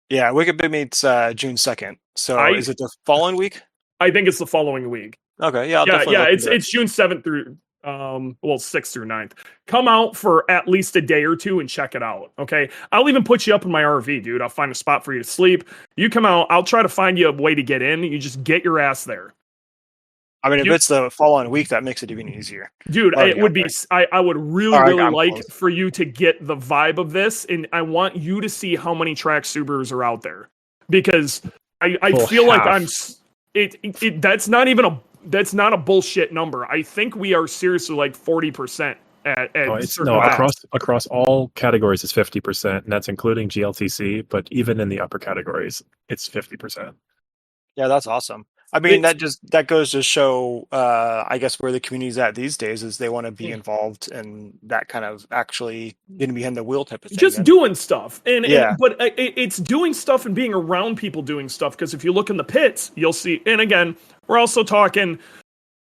Yeah, Wicked Big Meat's June 2nd. So is it the following week? I think it's the following week. Okay, yeah, it's June 7th through 6th through 9th. Come out for at least a day or two and check it out. Okay. I'll even put you up in my RV, dude. I'll find a spot for you to sleep. You come out, I'll try to find you a way to get in. You just get your ass there. I mean, if it's the following week, that makes it even easier. Dude, it would be, I would really like for you to get the vibe of this. And I want you to see how many track Subarus are out there, because I feel like that's not a bullshit number. I think we are seriously 40% across all categories it's 50%, and that's including GLTC, but even in the upper categories, it's 50%. Yeah, that's awesome. I mean, that goes to show, I guess, where the community's at these days is they want to be involved in that kind of actually getting behind the wheel type of thing. Just doing stuff, but it's doing stuff and being around people doing stuff. Because if you look in the pits, you'll see. And again, we're also talking.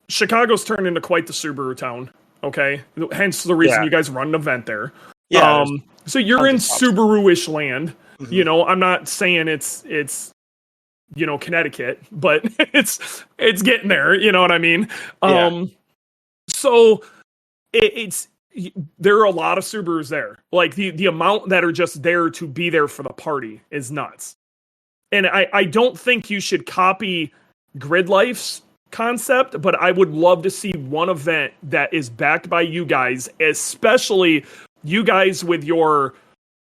Chicago's turned into quite the Subaru town. Okay, hence the reason you guys run an event there. Yeah. So you're in Subaru-ish land. Mm-hmm. You know, I'm not saying it's Connecticut, but it's getting there. You know what I mean? So it's there are a lot of Subarus there. Like the amount that are just there to be there for the party is nuts. And I don't think you should copy Grid Life's concept, but I would love to see one event that is backed by you guys, especially you guys with your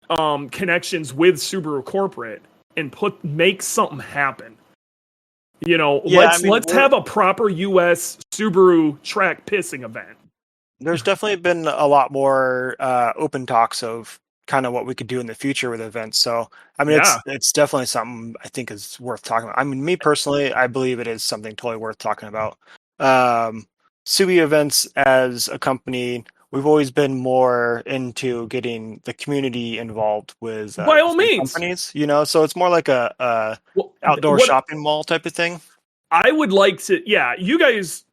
connections with Subaru corporate, and make something happen. You know, let's have a proper US Subaru track pissing event. There's definitely been a lot more open talks of kind of what we could do in the future with events. So, I mean, it's definitely something I think is worth talking about. I mean, me personally, I believe it is something totally worth talking about. Subie Events as a company, we've always been more into getting the community involved with by all means companies, you know, so it's more like a outdoor shopping mall type of thing. I would like to, you guys,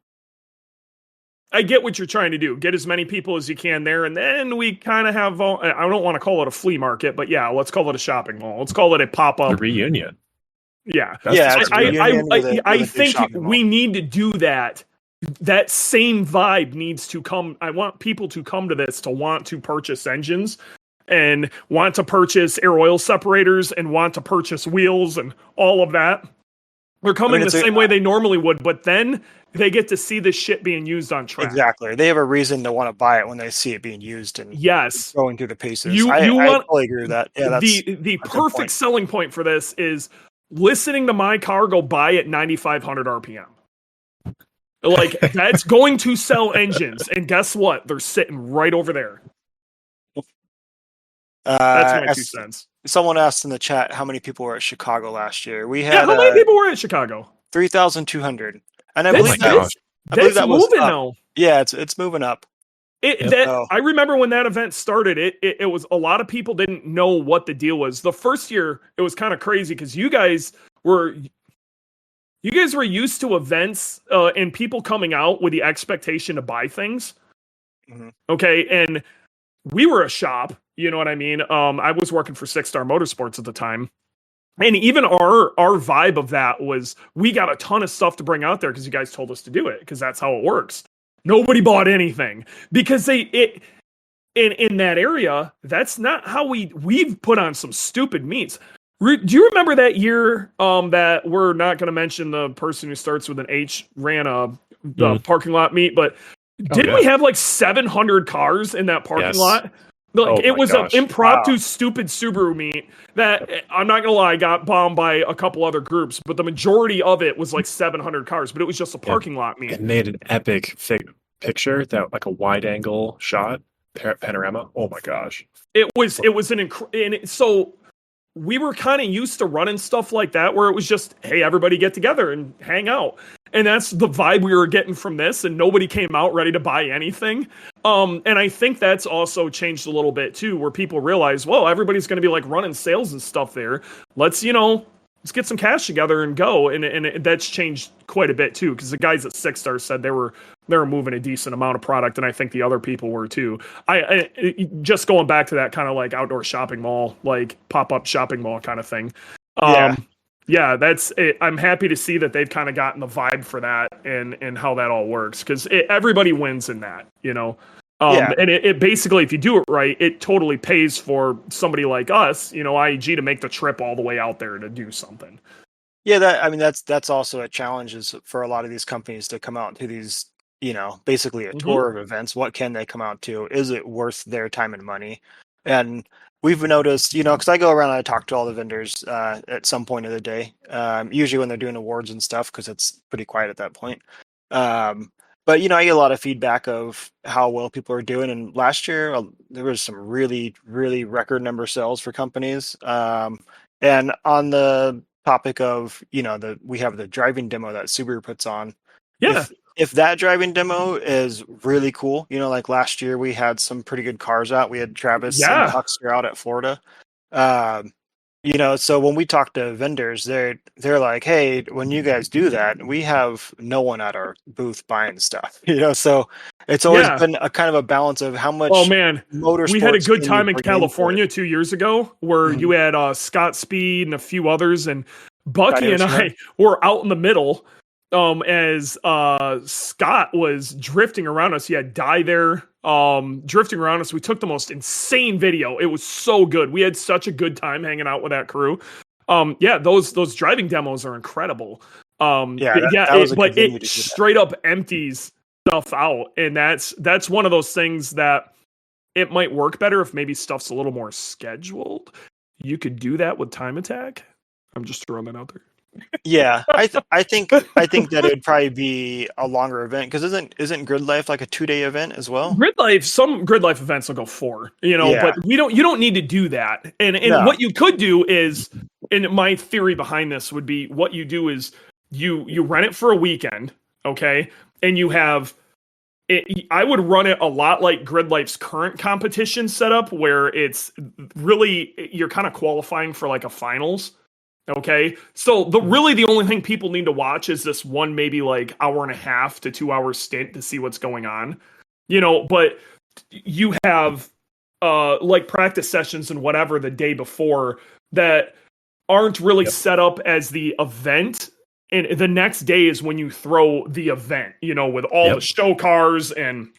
I get what you're trying to do. Get as many people as you can there, and then we kind of have, I don't want to call it a flea market, but let's call it a shopping mall. Let's call it a pop-up. A reunion. Yeah. I think we need to do that. That same vibe needs to come. I want people to come to this to want to purchase engines and want to purchase air oil separators and want to purchase wheels and all of that. They're coming the same way they normally would, but then they get to see this shit being used on track. Exactly. They have a reason to want to buy it when they see it being used and going through the paces. I totally agree with that. Yeah, that's the perfect selling point for this is listening to my car go by at 9,500 RPM. Like, that's going to sell engines. And guess what? They're sitting right over there. That's my 2 cents. Someone asked in the chat how many people were at Chicago last year. We had how many people were at Chicago? 3,200. And I believe that was moving now. Yeah, it's moving up. I remember when that event started, it was a lot of people didn't know what the deal was. The first year, it was kind of crazy because you guys were used to events and people coming out with the expectation to buy things. Mm-hmm. Okay, and we were a shop, you know what I mean? I was working for 6 Star Motorsports at the time. And even our vibe of that was we got a ton of stuff to bring out there because you guys told us to do it, because that's how it works. Nobody bought anything because in that area, that's not how we've put on some stupid meets. Do you remember that year that we're not going to mention the person who starts with an H ran the parking lot meet, but didn't we have like 700 cars in that parking lot? Like, it was an impromptu, stupid Subaru meet that, I'm not going to lie, got bombed by a couple other groups, but the majority of it was like 700 cars, but it was just a parking lot meet. It made an epic picture, that like a wide angle shot, panorama. Oh my gosh. It was so we were kind of used to running stuff like that where it was just, hey, everybody get together and hang out. And that's the vibe we were getting from this, and nobody came out ready to buy anything. And I think that's also changed a little bit too, where people realize, well, everybody's going to be like running sales and stuff there. Let's get some cash together and go. And that's changed quite a bit too, because the guys at 6 Star said they were moving a decent amount of product, and I think the other people were too. I just going back to that kind of like outdoor shopping mall, like pop-up shopping mall kind of thing. Yeah, that's it. I'm happy to see that they've kind of gotten the vibe for that and how that all works, because everybody wins in that, you know. And it basically, if you do it right, it totally pays for somebody like us, you know, IAG, to make the trip all the way out there to do something. Yeah, that's also a challenge is for a lot of these companies to come out to these, you know, basically a tour of events. What can they come out to? Is it worth their time and money? And we've noticed, you know, because I go around and I talk to all the vendors at some point of the day, usually when they're doing awards and stuff, because it's pretty quiet at that point. But, you know, I get a lot of feedback of how well people are doing. And last year, there was some really, really record number sales for companies. And on the topic of, we have the driving demo that Subaru puts on. Yeah. If that driving demo is really cool, like last year we had some pretty good cars out. We had Travis and Huckster out at Florida. So when we talk to vendors, they're like, hey, when you guys do that, we have no one at our booth buying stuff. So it's always been a kind of a balance of how much. Oh man, motorsports we had a good time in California 2 years ago where you had Scott Speed and a few others, and Bucky and I were out in the middle. As Scott was drifting around us, he had Dye there, drifting around us. We took the most insane video. It was so good. We had such a good time hanging out with that crew. Those driving demos are incredible. It straight up empties stuff out, and that's one of those things that it might work better if maybe stuff's a little more scheduled. You could do that with Time Attack. I'm just throwing that out there. Yeah, I think that it would probably be a longer event, because isn't Grid Life like a 2-day event as well? Some Grid Life events will go 4, but you don't need to do that. And what you could do is, and my theory behind this would be, what you do is you rent it for a weekend, okay, and you have. I would run it a lot like Grid Life's current competition setup, where it's really you're kind of qualifying for like a finals. Okay, so the only thing people need to watch is this one, maybe like hour and a half to 2 hour stint to see what's going on, but you have like practice sessions and whatever the day before that aren't really set up as the event. And the next day is when you throw the event, with all the show cars and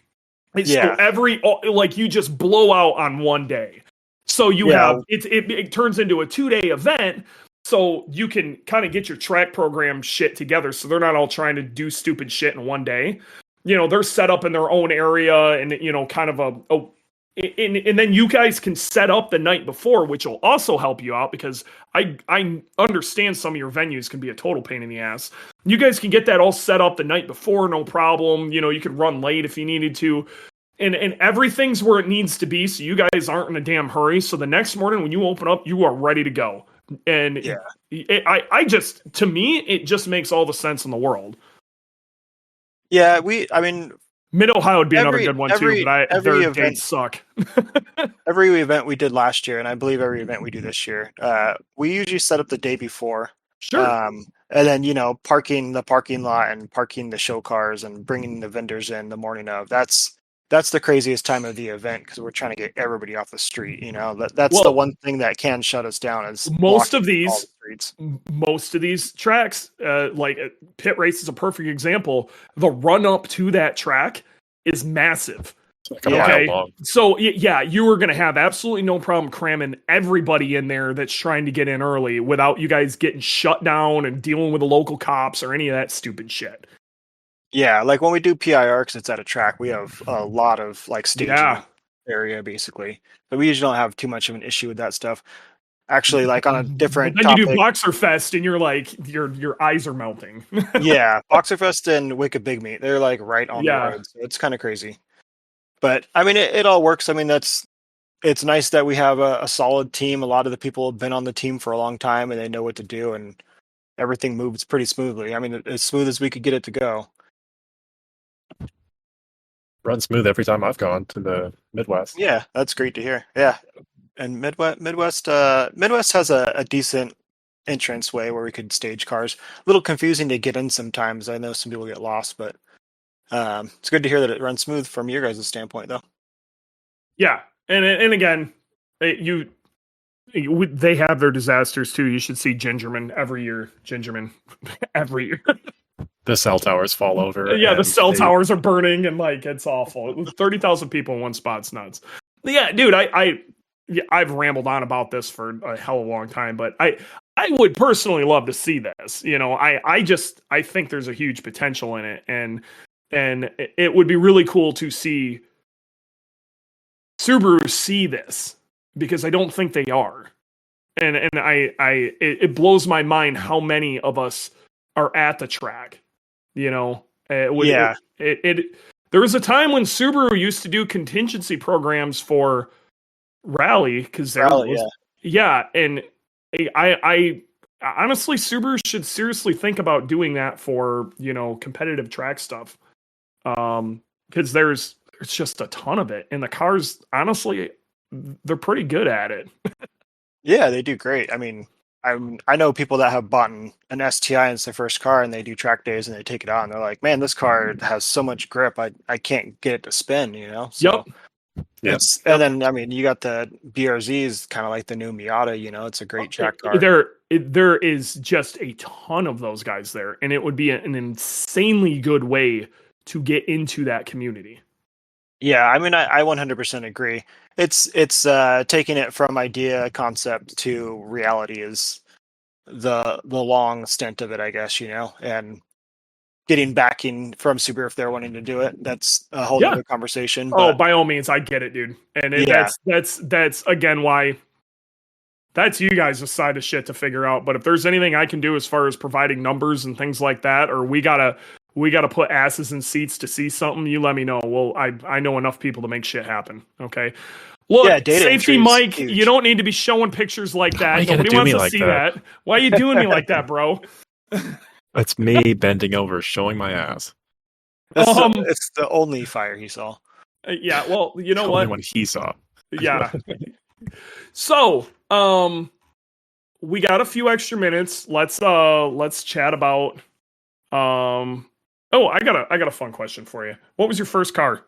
you just blow out on one day. So you have, it turns into a 2-day event. So you can kind of get your track program shit together, so they're not all trying to do stupid shit in one day. They're set up in their own area, and kind of and then you guys can set up the night before, which will also help you out, because I understand some of your venues can be a total pain in the ass. You guys can get that all set up the night before, no problem. You could run late if you needed to. And everything's where it needs to be, so you guys aren't in a damn hurry. So the next morning when you open up, you are ready to go. And to me, it just makes all the sense in the world. Yeah, Mid-Ohio would be another good one too, but their dates suck. Every event we did last year, and I believe every event we do this year, we usually set up the day before. Sure. And then, parking the parking lot and parking the show cars and bringing the vendors in the morning of. That's the craziest time of the event, because we're trying to get everybody off the street. That's the one thing that can shut us down. Is most of these tracks, like Pit Race is a perfect example. The run up to that track is massive. Okay, so you are going to have absolutely no problem cramming everybody in there that's trying to get in early without you guys getting shut down and dealing with the local cops or any of that stupid shit. Yeah, like when we do PIR, because it's at a track, we have a lot of like staging area basically, but we usually don't have too much of an issue with that stuff. Actually, like on a different. Then you do Boxer Fest, and you're like your eyes are melting. Yeah, Boxer Fest and Wicked Big Meat, they're like right on the road, so it's kind of crazy. But I mean, it all works. I mean, it's nice that we have a solid team. A lot of the people have been on the team for a long time, and they know what to do, and everything moves pretty smoothly. I mean, as smooth as we could get it to go. Run smooth every time I've gone to the Midwest. Yeah, that's great to hear. Yeah, and Midwest has a decent entrance way where we could stage cars. A little confusing to get in sometimes. I know some people get lost, but it's good to hear that it runs smooth from your guys' standpoint, though. Yeah, and again, they have their disasters too. You should see Gingerman every year. The cell towers fall over. Yeah, the cell towers are burning, and like it's awful. 30,000 people in one spot's nuts. Yeah, dude, I've rambled on about this for a hell of a long time, but I would personally love to see this. I think there's a huge potential in it, and it would be really cool to see Subaru see this, because I don't think they are, and it blows my mind how many of us are at the track. There was a time when Subaru used to do contingency programs for rally, because and I honestly, Subaru should seriously think about doing that for, competitive track stuff. Because there's just a ton of it. And the cars, honestly, they're pretty good at it. Yeah, they do great. I mean, I know people that have bought an STI and it's their first car, and they do track days and they take it on. They're like, man, this car has so much grip. I can't get it to spin, So it's and then I mean, you got the BRZs, kind of like the new Miata. It's a great track car. There is just a ton of those guys there, and it would be an insanely good way to get into that community. Yeah, I mean, I 100% agree. It's taking it from idea concept to reality is the long stint of it, I guess, and getting backing from Subaru if they're wanting to do it. That's a whole other conversation. But, by all means, I get it, dude. And that's again why that's you guys' side of shit to figure out. But if there's anything I can do as far as providing numbers and things like that, or we gotta put asses in seats to see something, you let me know. Well, I know enough people to make shit happen. Okay. Look, safety Mike, you don't need to be showing pictures like that. Nobody wants to see that. Why are you doing me like that, bro? That's me bending over, showing my ass. It's the only fire he saw. Yeah, well, you know the what? only one he saw. Yeah. So, we got a few extra minutes. Let's chat about. I got a fun question for you. What was your first car?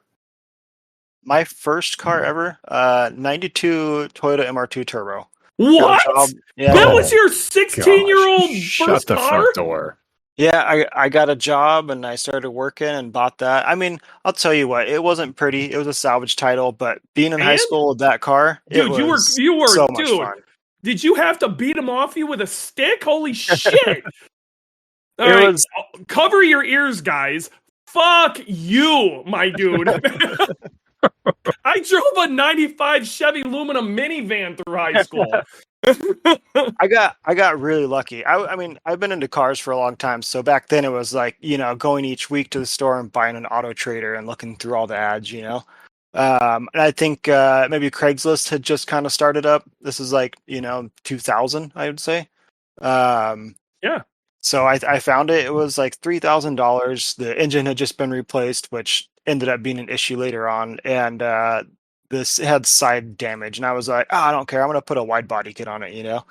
My first car ever, 92 Toyota MR2 Turbo. What? Yeah. That was your 16-year-old first Shut the car? front door. Yeah, I got a job and I started working and bought that. I mean, I'll tell you what, it wasn't pretty. It was a salvage title, but being in high school with that car, dude, it was so much fun. Did you have to beat him off you with a stick? Holy shit! All right, cover your ears, guys. Fuck you, my dude. I drove a 95 Chevy Lumina minivan through high school. I got really lucky. I mean, I've been into cars for a long time. So back then it was like, going each week to the store and buying an Auto Trader and looking through all the ads, And I think maybe Craigslist had just kind of started up. This is like, 2000, I would say. Yeah. So I found it. It was like $3,000. The engine had just been replaced, which ended up being an issue later on. And this had side damage. And I was like, I don't care. I'm going to put a wide body kit on it,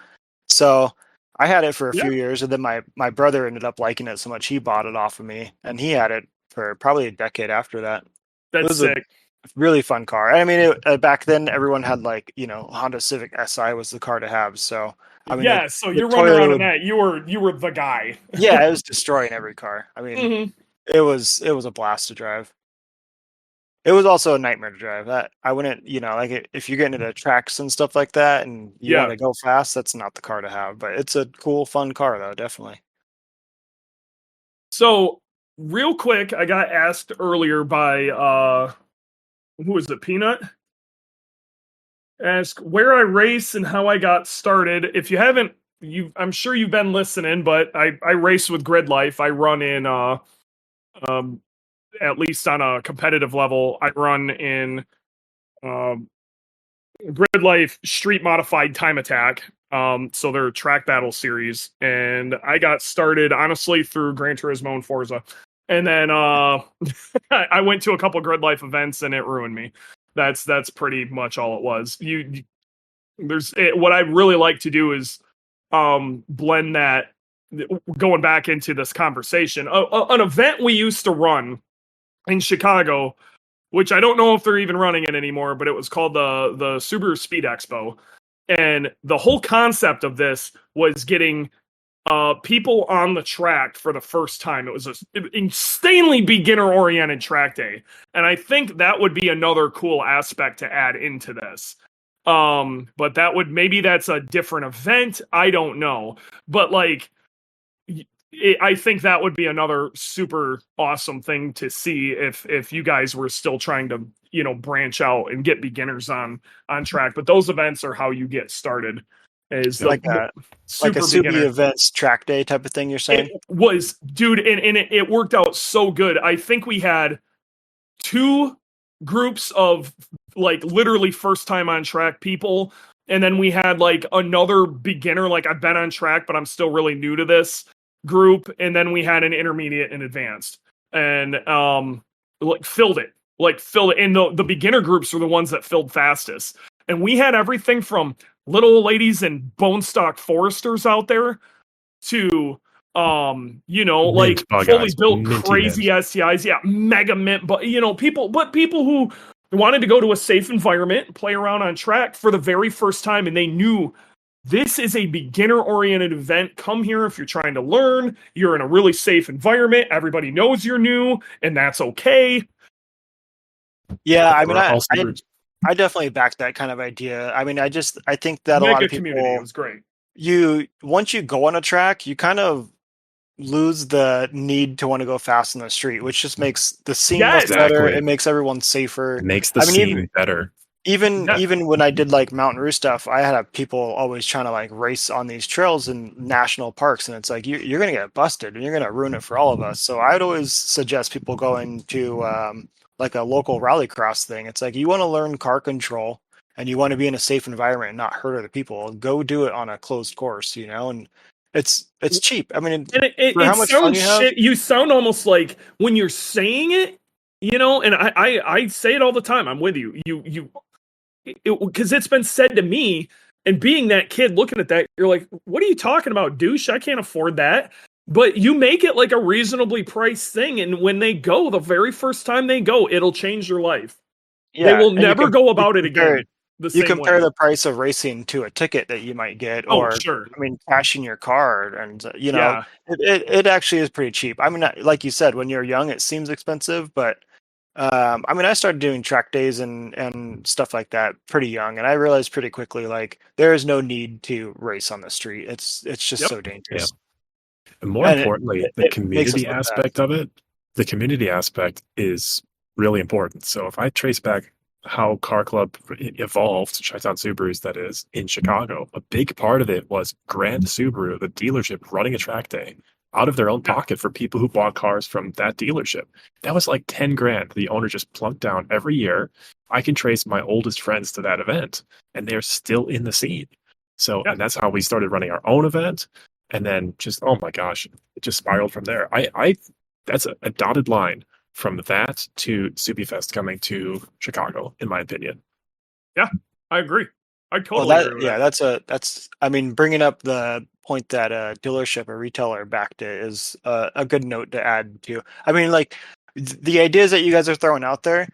So I had it for a few years. And then my brother ended up liking it so much he bought it off of me. And he had it for probably a decade after that. That's sick. A really fun car. I mean, back then everyone had like, Honda Civic Si was the car to have. So I mean, so you're running around in that. You were the guy. Yeah, it was destroying every car. I mean, it was a blast to drive. It was also a nightmare to drive. That I wouldn't, like if you're getting into tracks and stuff like that, and you want to go fast, that's not the car to have. But it's a cool, fun car, though, definitely. So, real quick, I got asked earlier by who was it, Peanut? Ask where I race and how I got started. If you haven't, I'm sure you've been listening, but I race with Grid Life. I run in at least on a competitive level. I run in Grid Life Street Modified Time Attack. So they're a track battle series, and I got started honestly through Gran Turismo and Forza, and then I went to a couple Grid Life events, and it ruined me. That's pretty much all it was. What I really like to do is blend that. Going back into this conversation, an event we used to run in Chicago, which I don't know if they're even running it anymore, but it was called the Subaru Speed Expo, and the whole concept of this was getting people on the track for the first time. It was an insanely beginner-oriented track day, and I think that would be another cool aspect to add into this. But that's a different event. I don't know, but like, I think that would be another super awesome thing to see if you guys were still trying to, branch out and get beginners on track. But those events are how you get started. Is like a Subie Events track day type of thing you're saying? It was, dude, and it worked out so good. I think we had 2 groups of like literally first time on track people. And then we had like another beginner, like I've been on track, but I'm still really new to this group. And then we had an intermediate and advanced, and filled it. And the beginner groups were the ones that filled fastest. And we had everything from little old ladies and bone stock foresters out there to like fully built crazy STIs. Yeah, mega mint, but people who wanted to go to a safe environment, play around on track for the very first time, and they knew this is a beginner-oriented event. Come here if you're trying to learn. You're in a really safe environment. Everybody knows you're new, and that's okay. Yeah, I mean, I definitely back that kind of idea. I mean, I think that a lot of people, community was great. Once you go on a track, you kind of lose the need to want to go fast in the street, which just makes the scene look better. It makes everyone safer. It makes the scene better. Even when I did like Mountain Roo stuff, I had people always trying to like race on these trails in national parks, and it's like you're gonna get busted and you're gonna ruin it for all of us. So I'd always suggest people going to like a local rallycross thing. It's like you want to learn car control and you want to be in a safe environment and not hurt other people. Go do it on a closed course, and it's cheap. I mean, for how much fun you have, you sound almost like when you're saying it, and I say it all the time. I'm with you. Because it's been said to me, and being that kid looking at that, you're like, what are you talking about, douche? I can't afford that. But you make it like a reasonably priced thing, and when they go, the very first time they go, it'll change their life. Yeah, they will never go about it again. You compare the price of racing to a ticket that you might get, or sure. I mean, cashing your car, and it actually is pretty cheap. I mean, like you said, when you're young, it seems expensive, but I mean, I started doing track days and stuff like that pretty young, and I realized pretty quickly, like, there is no need to race on the street. It's just so dangerous. Yeah. And more importantly, the community aspect of it, the community aspect is really important. So if I trace back how Car Club evolved, Chi-Town Subarus, that is, in Chicago, a big part of it was Grand Subaru, the dealership, running a track day out of their own pocket for people who bought cars from that dealership. That was like 10 grand. The owner just plunked down every year. I can trace my oldest friends to that event, and they're still in the scene. So, and that's how we started running our own event. And then just, oh my gosh, it just spiraled from there. That's a dotted line from that to Subie Fest coming to Chicago, in my opinion. Yeah, I agree. I totally agree with that. That's I mean, bringing up the point that a dealership or retailer backed it is a good note to add to. I mean, like, the ideas that you guys are throwing out there,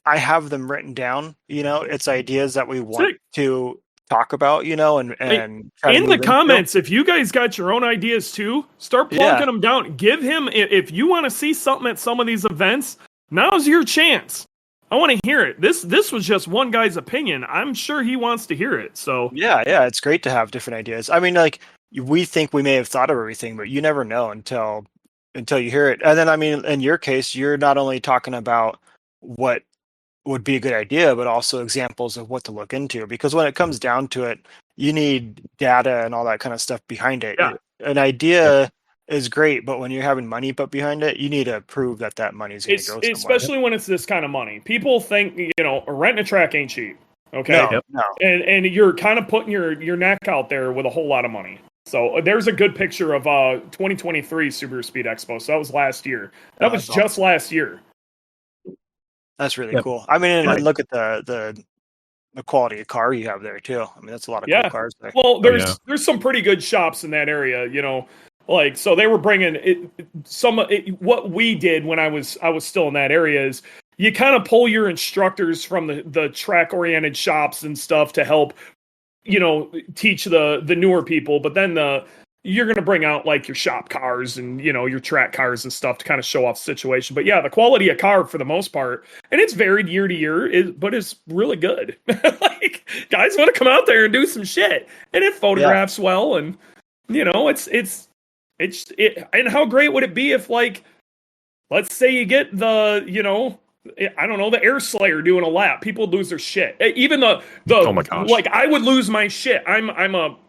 I have them written down. It's ideas that we want to talk about, and in the comments, if you guys got your own ideas too, start plunking them down. Give him, if you want to see something at some of these events, now's your chance. I want to hear it. This was just one guy's opinion. I'm sure he wants to hear it. So yeah, it's great to have different ideas. I mean, like, we think we may have thought of everything, but you never know until you hear it. And then, I mean, in your case, you're not only talking about what would be a good idea, but also examples of what to look into, because when it comes down to it, you need data and all that kind of stuff behind it. Yeah. An idea is great, but when you're having money put behind it, you need to prove that money is going to go somewhere. Especially when it's this kind of money. People think, renting a track ain't cheap. Okay. No. And you're kind of putting your neck out there with a whole lot of money. So there's a good picture of 2023 Subaru Speed Expo. So that was last year. That was just last year. That's really cool. I mean, and look at the quality of car you have there too. I mean, that's a lot of cool cars there. Well, there's some pretty good shops in that area, like, so they were bringing what we did when I was still in that area is you kind of pull your instructors from the track oriented shops and stuff to help, teach the newer people, but then you're going to bring out like your shop cars and, your track cars and stuff to kind of show off the situation. But yeah, the quality of car for the most part, and it's varied year to year, but it's really good. Like, guys want to come out there and do some shit, and it photographs well. And, and how great would it be if, like, let's say you get the, I don't know, the Air Slayer doing a lap, people would lose their shit. Even the oh my gosh, like, I would lose my shit. How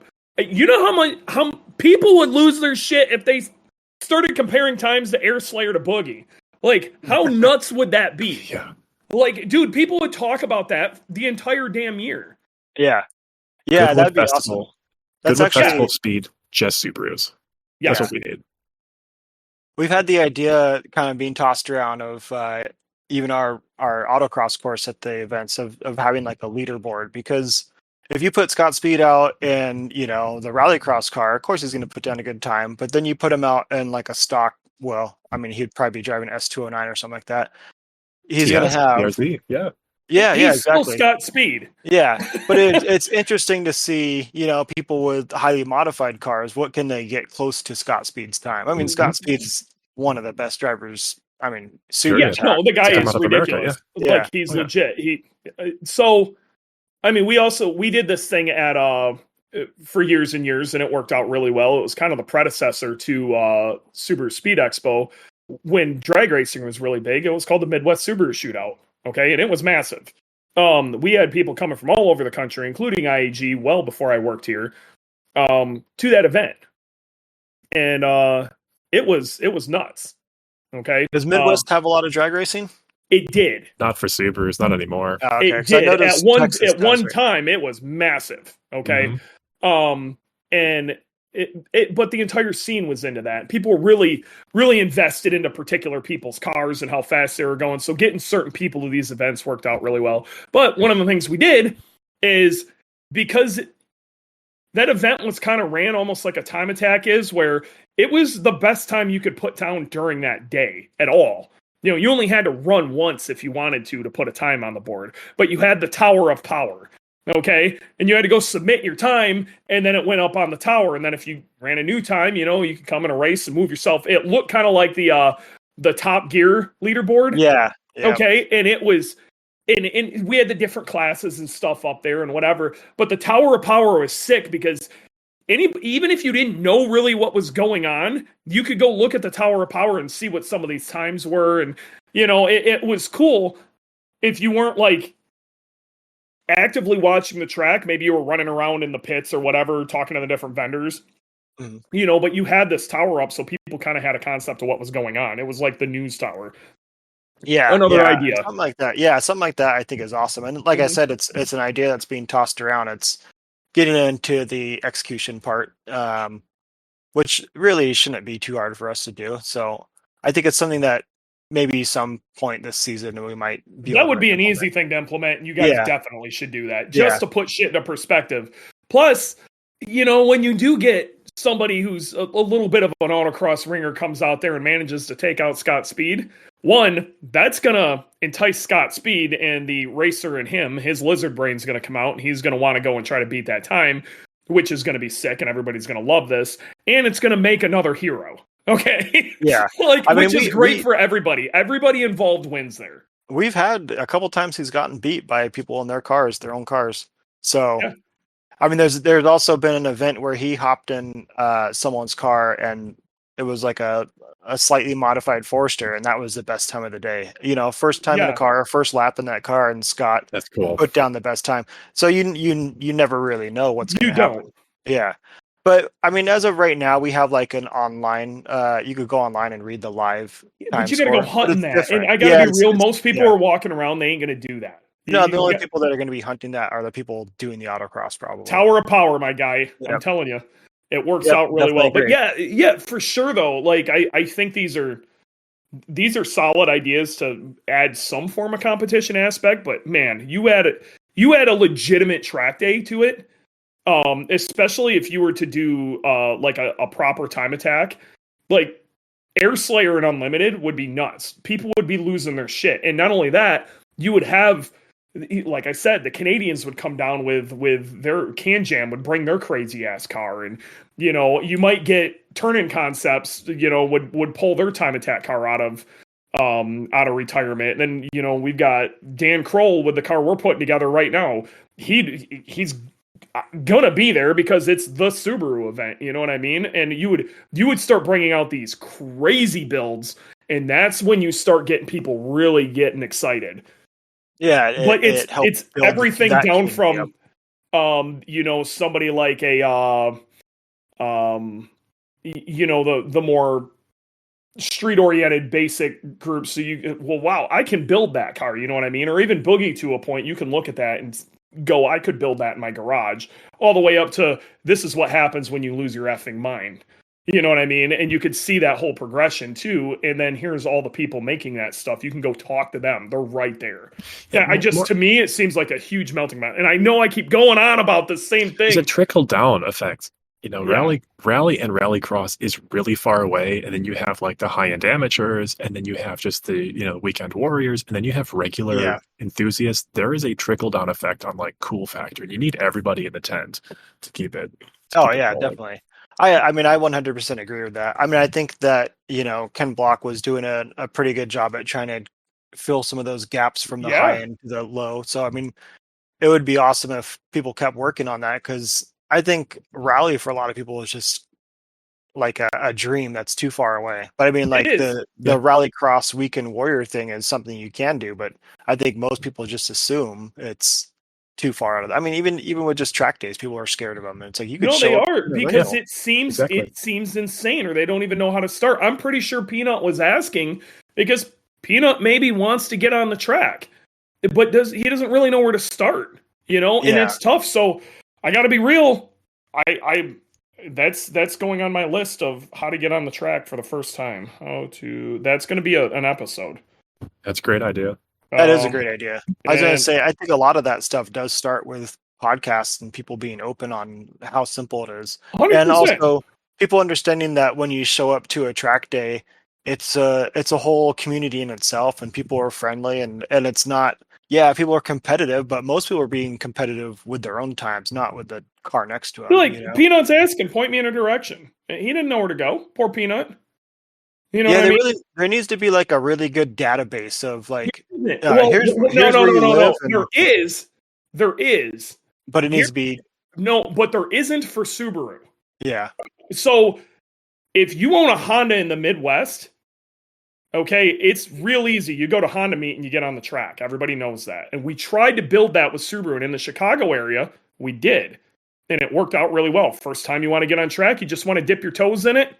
people would lose their shit if they started comparing times to Air Slayer to Boogie. Like, how nuts would that be? Yeah. Like, dude, people would talk about that the entire damn year. Yeah. Yeah, Goodwood that'd be Festival. awesome. That's Goodwood actually Festival speed, just Subarus. Yeah. That's what we need. we've had the idea kind of being tossed around of even our autocross course at the events of having like a leaderboard, because if you put Scott Speed out in, the rallycross car, of course he's going to put down a good time, but then you put him out in like a stock, well, I mean, he'd probably be driving S209 or something like that. He's going to have PRZ, yeah. Yeah, He's exactly. still Scott Speed. Yeah, but it's interesting to see, people with highly modified cars, what can they get close to Scott Speed's time? I mean, Scott Speed's one of the best drivers. I mean, Yeah, no, the guy is ridiculous. America, Like he's legit. We did this thing at for years and years, and it worked out really well. It was kind of the predecessor to Subaru Speed Expo when drag racing was really big. It was called the Midwest Subaru Shootout. Okay, and it was massive. We had people coming from all over the country, including IAG, well before I worked here, to that event, and it was nuts. Okay, does Midwest have a lot of drag racing? It did. Not for Subarus, not anymore. Okay. It did. At one right? time, it was massive. Okay, but the entire scene was into that. People were really, really invested into particular people's cars and how fast they were going. So getting certain people to these events worked out really well. But one of the things we did is, because that event was kind of ran almost like a time attack is, where it was the best time you could put down during that day at all. You only had to run once if you wanted to put a time on the board, but you had the Tower of Power. Okay, and you had to go submit your time, and then it went up on the tower. And then if you ran a new time, you could come in a race and move yourself. It looked kind of like the Top Gear leaderboard. Yeah. Okay, and it was, and we had the different classes and stuff up there and whatever. But the Tower of Power was sick because even if you didn't know really what was going on, you could go look at the Tower of Power and see what some of these times were, and it was cool if you weren't like actively watching the track. Maybe you were running around in the pits or whatever, talking to the different vendors, but you had this tower up, so people kind of had a concept of what was going on. It was like the news tower. Yeah. Another idea. Something like that. Yeah. Something like that I think is awesome. And like I said, it's an idea that's being tossed around. It's getting into the execution part, which really shouldn't be too hard for us to do. So I think it's something that maybe some point this season we might be. That would be an easy thing to implement, and you guys definitely should do that, just to put shit into perspective. Plus, when you do get somebody who's a little bit of an autocross ringer comes out there and manages to take out Scott Speed, one, that's gonna entice Scott Speed, and the racer in him, his lizard brain's gonna come out, and he's gonna want to go and try to beat that time, which is gonna be sick, and everybody's gonna love this, and it's gonna make another hero. Okay. Yeah. Which is great for everybody. Everybody involved wins there. We've had a couple times he's gotten beat by people in their own cars. So, I mean, there's also been an event where he hopped in someone's car, and it was like a slightly modified Forester, and that was the best time of the day. First time in the car, first lap in that car, and Scott put down the best time. So you never really know what's going to happen. Yeah. But I mean, as of right now, we have like an online. You could go online and read the live. But you gotta go hunting that. And I gotta be real. Most people are walking around. They ain't gonna do that. No, the only people that are gonna be hunting that are the people doing the autocross, probably. Tower of Power, my guy. Yep. I'm telling you, it works out really well. But yeah, for sure though. Like I think these are solid ideas to add some form of competition aspect. But man, you add a legitimate track day to it. Especially if you were to do like a proper time attack, like Air Slayer and Unlimited would be nuts. People would be losing their shit. And not only that, you would have, like I said, the Canadians would come down with their Can Jam would bring their crazy ass car, and you might get Turn-In Concepts, would pull their time attack car out of retirement. And then we've got Dan Kroll with the car we're putting together right now. He's gonna be there because it's the Subaru event, you know what I mean? And you would start bringing out these crazy builds, and that's when you start getting people really getting excited. Yeah, but it's everything down from somebody like the more street oriented basic groups. So wow, I can build that car, you know what I mean? Or even Boogie to a point. You can look at that and go, I could build that in my garage, all the way up to this is what happens when you lose your effing mind. You know what I mean? And you could see that whole progression too. And then here's all the people making that stuff. You can go talk to them. They're right there. Yeah, to me, it seems like a huge melting pot. And I know I keep going on about the same thing. It's a trickle down effect. Rally and rallycross is really far away. And then you have like the high end amateurs, and then you have just the, weekend warriors, and then you have regular enthusiasts. There is a trickle down effect on like cool factor. You need everybody in the tent to keep it. Definitely. I mean, I 100% agree with that. I mean, I think that, Ken Block was doing a pretty good job at trying to fill some of those gaps from the high end to the low. So, I mean, it would be awesome if people kept working on that, because I think rally for a lot of people is just like a dream that's too far away. But I mean, like the rallycross weekend warrior thing is something you can do, but I think most people just assume it's too far out of that. I mean, even with just track days, people are scared of them. And it's like, you could they are, because it seems insane, or they don't even know how to start. I'm pretty sure Peanut was asking because Peanut maybe wants to get on the track, but he doesn't really know where to start, and it's tough. So I got to be real. That's going on my list of how to get on the track for the first time. That's going to be an episode. That's a great idea. That is a great idea. I was going to say, I think a lot of that stuff does start with podcasts and people being open on how simple it is. 100%. And also people understanding that when you show up to a track day, it's a whole community in itself, and people are friendly, and it's not, people are competitive, but most people are being competitive with their own times, not with the car next to them. Peanut's asking, point me in a direction. He didn't know where to go. Poor Peanut. You know what I mean? There needs to be like a really good database of like, There is, but it needs to be but there isn't for Subaru. Yeah. So if you own a Honda in the Midwest, okay, it's real easy. You go to Honda Meet and you get on the track. Everybody knows that. And we tried to build that with Subaru, and in the Chicago area, we did, and it worked out really well. First time you want to get on track, you just want to dip your toes in it.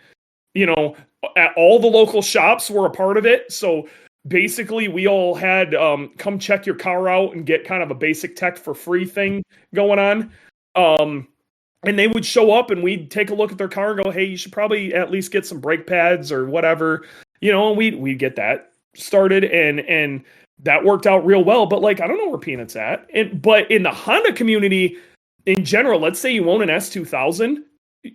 At all the local shops were a part of it. So basically we all had come check your car out and get kind of a basic tech for free thing going on. And they would show up and we'd take a look at their car and go, hey, you should probably at least get some brake pads or whatever, and we'd get that started, and that worked out real well. But like, I don't know where Peanut's at. But in the Honda community in general, let's say you own an S2000,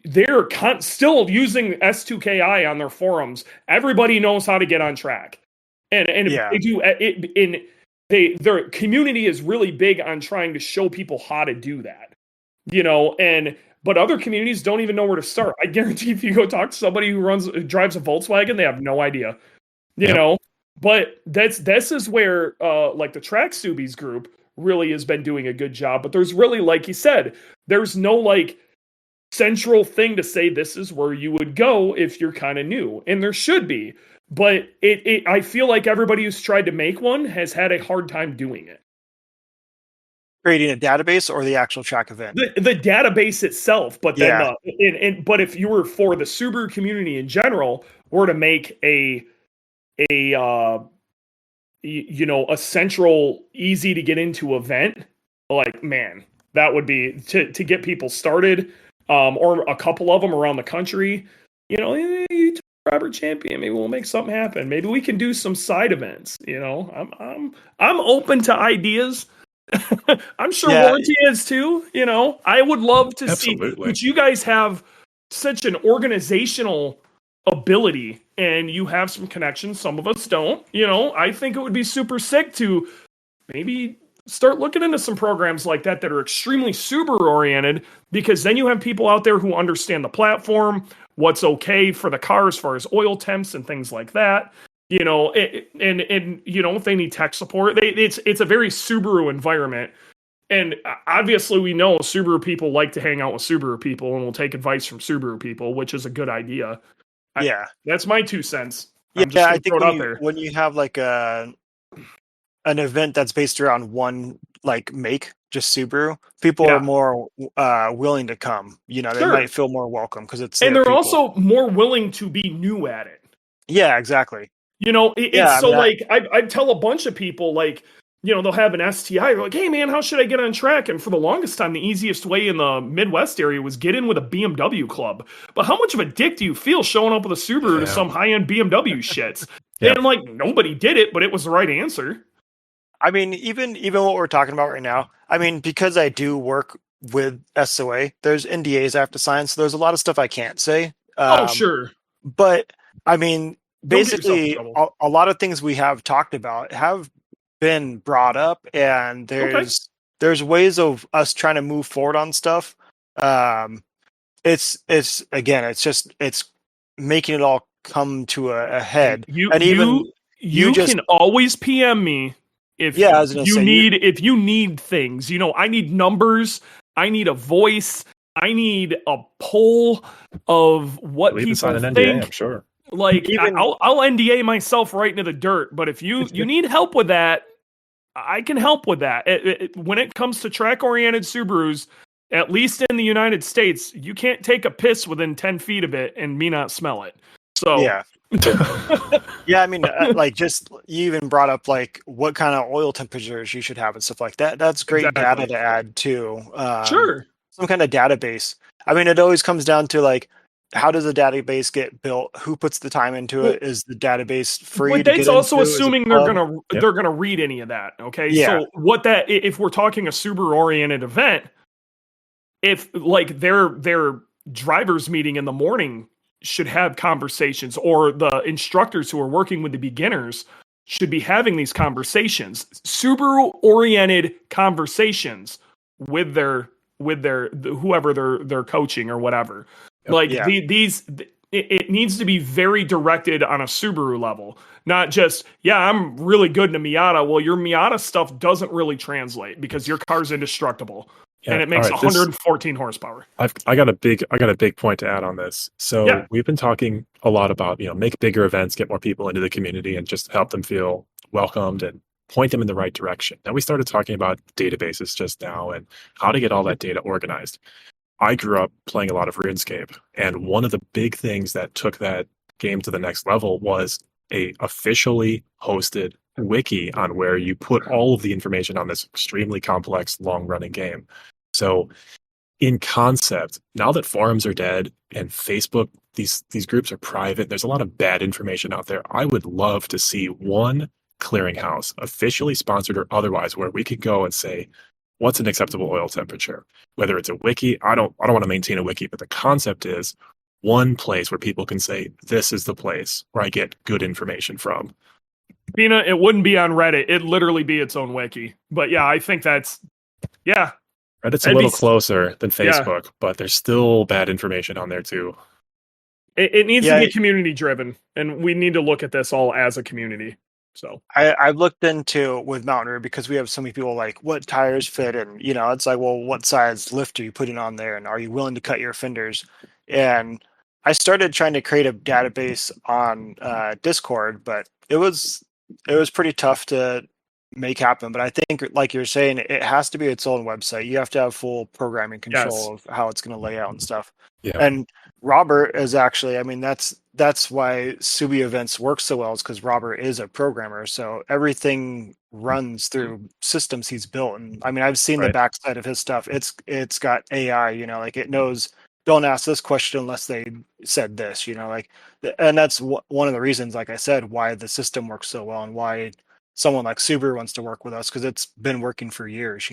they're still using S2KI on their forums. Everybody knows how to get on track, and they do it. Their community is really big on trying to show people how to do that, but other communities don't even know where to start. I guarantee if you go talk to somebody who drives a Volkswagen, they have no idea, But this is where like the Track Subies group really has been doing a good job. But there's really, like you said, there's no like central thing to say this is where you would go if you're kind of new, and there should be, but I feel like everybody who's tried to make one has had a hard time doing it. Creating a database or the actual track event? The database itself, but then but if you were for the Subaru community in general were to make a central, easy to get into event, like, man, that would be to get people started. Or a couple of them around the country, you Robert Champion, maybe we'll make something happen. Maybe we can do some side events. I'm open to ideas. I'm sure Warranty is too. I would love to see, but you guys have such an organizational ability and you have some connections. Some of us don't. I think it would be super sick to maybe start looking into some programs like that are extremely Subaru oriented, because then you have people out there who understand the platform, what's okay for the car as far as oil temps and things like that. If they need tech support, it's a very Subaru environment. And obviously we know Subaru people like to hang out with Subaru people and will take advice from Subaru people, which is a good idea. That's my 2 cents. I think when you have like an event that's based around one like make, just Subaru, people are more willing to come. They might feel more welcome because it's, and they're also more willing to be new at it. Yeah, exactly. I tell a bunch of people, like, they'll have an STI. They're like, hey man, how should I get on track? And for the longest time, the easiest way in the Midwest area was get in with a BMW club. But how much of a dick do you feel showing up with a Subaru to some high-end BMW shits? And like, nobody did it, but it was the right answer. I mean, even what we're talking about right now, I mean, because I do work with SOA, there's NDAs I have to sign, so there's a lot of stuff I can't say. Sure. But, I mean, basically, a lot of things we have talked about have been brought up, and there's ways of us trying to move forward on stuff. It's making it all come to a head. You can always PM me if if you need things. I need numbers, I need a voice, I need a poll of what people think. NDA, I'm sure. Like, I'll NDA myself right into the dirt, but if you need help with that, I can help with that. When it comes to track-oriented Subarus, at least in the United States, you can't take a piss within 10 feet of it and me not smell it. So yeah. Yeah, I mean, just you even brought up like what kind of oil temperatures you should have and stuff like that. That's great data to add too. Sure. Some kind of database. I mean, it always comes down to like, how does a database get built? Who puts the time into it? Is the database free? But that's also assuming they're gonna read any of that. Okay, yeah. So if we're talking a Subaru oriented event, if like their drivers meeting in the morning should have conversations, or the instructors who are working with the beginners should be having these conversations, Subaru oriented conversations with their whoever they're coaching or whatever. Like it needs to be very directed on a Subaru level, not just, I'm really good in a Miata. Well, your Miata stuff doesn't really translate because your car's indestructible and it makes 114 horsepower. I got a big point to add on this. So we've been talking a lot about, make bigger events, get more people into the community and just help them feel welcomed and point them in the right direction. Now we started talking about databases just now and how to get all that data organized. I grew up playing a lot of RuneScape, and one of the big things that took that game to the next level was a officially hosted wiki on where you put all of the information on this extremely complex, long-running game. So in concept, now that forums are dead and Facebook, these groups are private, there's a lot of bad information out there. I would love to see one clearinghouse, officially sponsored or otherwise, where we could go and say, what's an acceptable oil temperature? Whether it's a wiki, I don't want to maintain a wiki, but the concept is one place where people can say, this is the place where I get good information from. Pina, it wouldn't be on Reddit. It'd literally be its own wiki. But I think that's, Reddit's a little closer than Facebook, but there's still bad information on there too. It needs to be community driven, and we need to look at this all as a community. So I've looked into with Mountaineer because we have so many people like what tires fit, and it's like, well, what size lift are you putting on there, and are you willing to cut your fenders? And I started trying to create a database on Discord, but it was pretty tough to make happen. But I think, like you're saying, it has to be its own website. You have to have full programming control of how it's going to lay out and stuff. Yeah. And Robert is actually, I mean, that's why Subie Events works so well, is because Robert is a programmer. So everything runs through systems he's built. And I mean, I've seen the backside of his stuff. It's got AI, like it knows, don't ask this question unless they said this, and that's one of the reasons, like I said, why the system works so well and why someone like Subaru wants to work with us, because it's been working for years,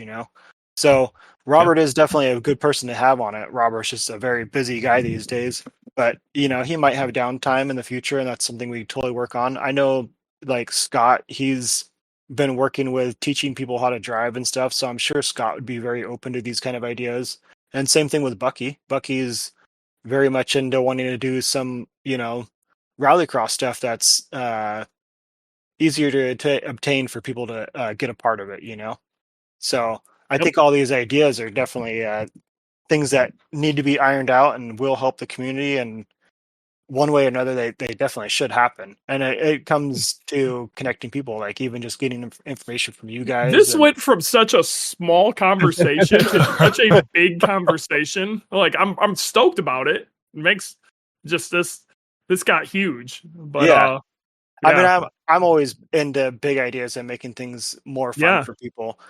So Robert is definitely a good person to have on it. Robert's just a very busy guy these days, but he might have downtime in the future, and that's something we totally work on. I know, like Scott, he's been working with teaching people how to drive and stuff, so I'm sure Scott would be very open to these kind of ideas. And same thing with Bucky. Bucky's very much into wanting to do some, rallycross stuff that's easier to obtain for people to get a part of it, So I think all these ideas are definitely things that need to be ironed out and will help the community. And one way or another, they definitely should happen. And it comes to connecting people, like even just getting information from you guys. This went from such a small conversation to such a big conversation. Like I'm stoked about it. It makes just this got huge. But I mean, I'm always into big ideas and making things more fun Yeah. for people.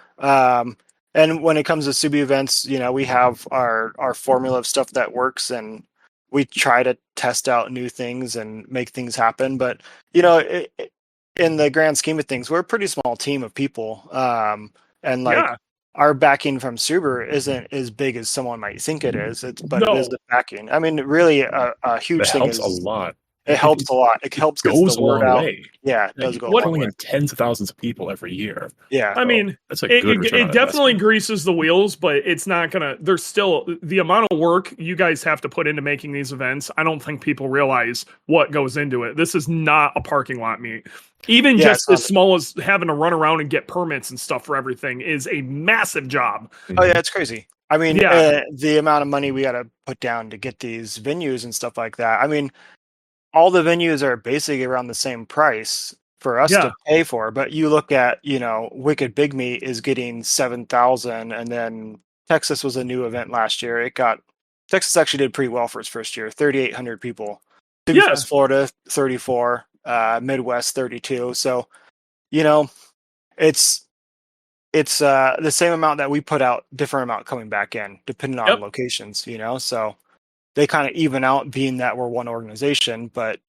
And when it comes to Subie events, we have our formula of stuff that works, and we try to test out new things and make things happen. But in the grand scheme of things, we're a pretty small team of people, and like Yeah. our backing from Subaru isn't as big as someone might think it is. But it is No. the backing. I mean, really, a huge That thing helps is a lot. it helps a lot. It helps get Goes the a word long out. way. Yeah, it Yeah, does you're go a long pulling way. in tens of thousands of people every year. Yeah, I mean, that's a good return on it definitely investment. greases the wheels, but it's not gonna. There's still the amount of work you guys have to put into making these events. I don't think people realize what goes into it. This is not a parking lot meet. Even Yeah, just as small as having to run around and get permits and stuff for everything is a massive job. Oh yeah, it's crazy. I mean, Yeah. the amount of money we got to put down to get these venues and stuff like that. I mean, all the venues are basically around the same price for us Yeah. to pay for. But you look at, Wicked Big Meat is getting 7,000, and then Texas was a new event last year. Texas actually did pretty well for its first year, 3,800 people. Subie Yeah. Fest, Florida, 34, Midwest, 32. So, it's the same amount that we put out, different amount coming back in, depending on locations, so they kind of even out, being that we're one organization. But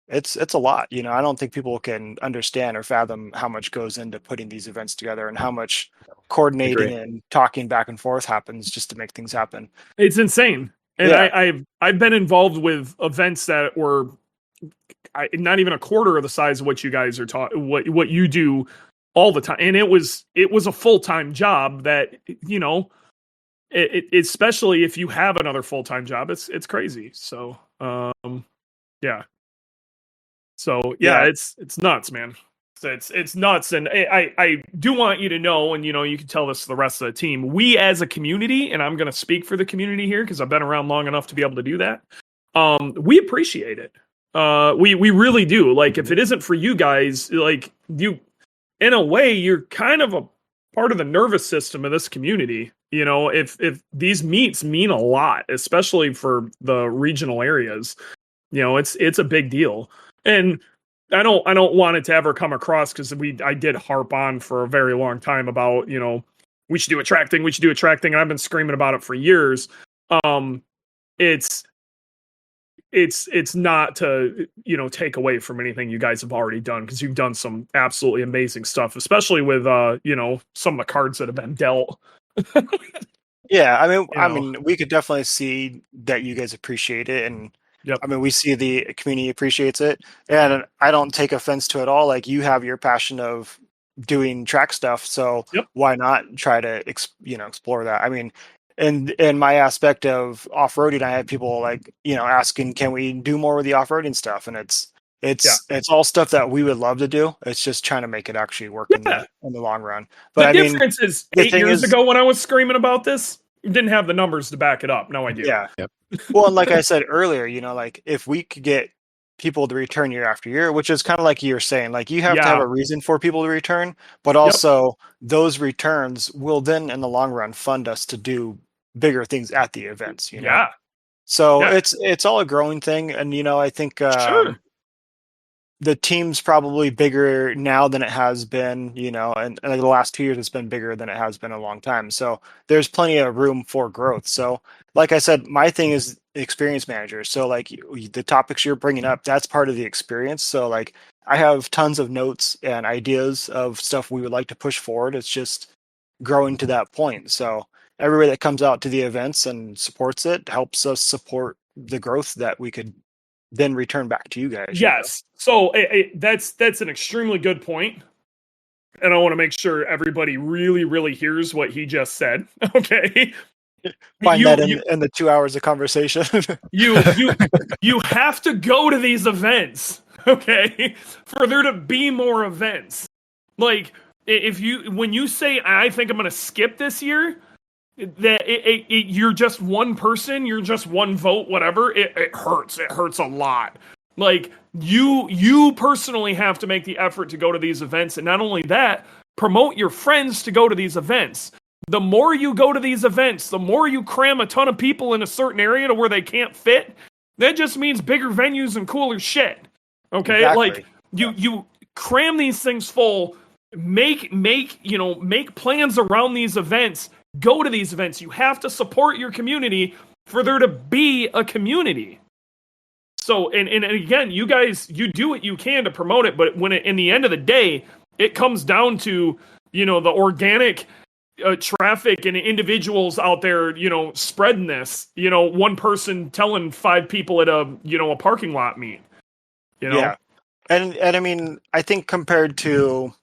it's a lot. I don't think people can understand or fathom how much goes into putting these events together and how much coordinating and talking back and forth happens just to make things happen. It's insane. And Yeah. I've been involved with events that were not even a quarter of the size of what you guys are talking, what you do all the time. And it was a full-time job that, especially if you have another full-time job, it's crazy. So, yeah. So yeah, it's nuts, man. It's nuts. And I do want you to know, and you can tell this to the rest of the team, we as a community, and I'm going to speak for the community here because I've been around long enough to be able to do that. We appreciate it. We really do. Like, if it isn't for you guys, like, you, in a way, you're kind of a part of the nervous system of this community. If these meets mean a lot, especially for the regional areas, it's a big deal. And I don't want it to ever come across, because I did harp on for a very long time about, we should do a track thing, and I've been screaming about it for years. It's not to, take away from anything you guys have already done, because you've done some absolutely amazing stuff, especially with some of the cards that have been dealt. Yeah, I mean, we could definitely see that you guys appreciate it, and I mean, we see the community appreciates it, and I don't take offense to it at all. Like, you have your passion of doing track stuff, so why not try to explore that? I mean, in my aspect of off-roading, I had people like asking, can we do more with the off-roading stuff? And it's all stuff that we would love to do. It's just trying to make it actually work in the long run. But the difference is 8 years ago when I was screaming about this, didn't have the numbers to back it up. Now I do. Yeah. Well, and like I said earlier, like, if we could get people to return year after year, which is kind of like you were saying, like, you have to have a reason for people to return, but also those returns will then in the long run fund us to do bigger things at the events, So it's all a growing thing. And, I think the team's probably bigger now than it has been, and like the last 2 years, it's been bigger than it has been in a long time. So there's plenty of room for growth. So like I said, my thing is experience manager. So like the topics you're bringing up, that's part of the experience. So like I have tons of notes and ideas of stuff we would like to push forward. It's just growing to that point. So everybody that comes out to the events and supports it helps us support the growth that we could then return back to you guys. Yes. So that's an extremely good point. And I want to make sure everybody really, really hears what he just said. Okay. Find that in the 2 hours of conversation. you have to go to these events, okay, for there to be more events. Like, when you say, I think I'm going to skip this year, that you're just one person, you're just one vote, whatever, it hurts. It hurts a lot. Like, you personally have to make the effort to go to these events, and not only that, promote your friends to go to these events. The more you go to these events, the more you cram a ton of people in a certain area to where they can't fit. That just means bigger venues and cooler shit. Okay? Exactly. Like, You cram these things full, make plans around these events, go to these events. You have to support your community for there to be a community. So, and again, you guys, you do what you can to promote it, but when in the end of the day, it comes down to, the organic traffic and individuals out there, spreading this, one person telling 5 people at a parking lot meet, Yeah. And I mean, I think compared to,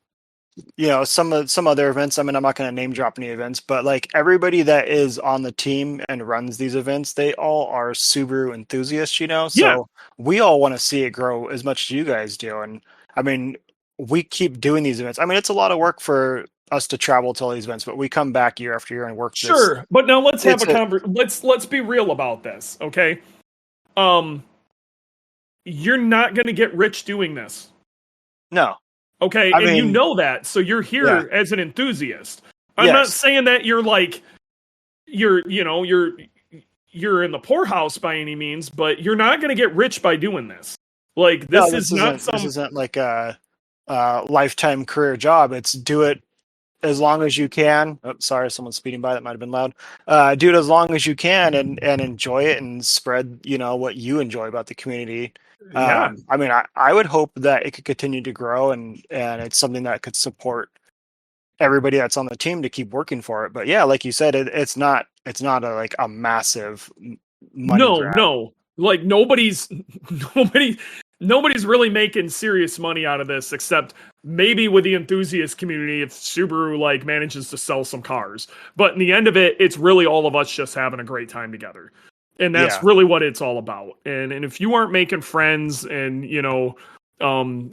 some other events, I mean, I'm not going to name drop any events, but like everybody that is on the team and runs these events, they all are Subaru enthusiasts, so we all want to see it grow as much as you guys do. And I mean, we keep doing these events. I mean, it's a lot of work for us to travel to all these events, but we come back year after year and work. Sure. But now let's have a conversation. Let's be real about this. Okay. You're not going to get rich doing this. No. Okay, I mean, you know that, so you're here as an enthusiast. I'm not saying that you're like, you're in the poorhouse by any means, but you're not going to get rich by doing this. Like, this isn't like a lifetime career job. It's do it as long as you can. Oh, sorry, someone's speeding by. That might have been loud. Do it as long as you can and enjoy it and spread, what you enjoy about the community. I mean, I would hope that it could continue to grow and it's something that could support everybody that's on the team to keep working for it. But yeah, like you said, it's not a massive money grab. No, like nobody's really making serious money out of this, except maybe with the enthusiast community if Subaru like manages to sell some cars. But in the end of it, it's really all of us just having a great time together. And that's really what it's all about. And if you aren't making friends and,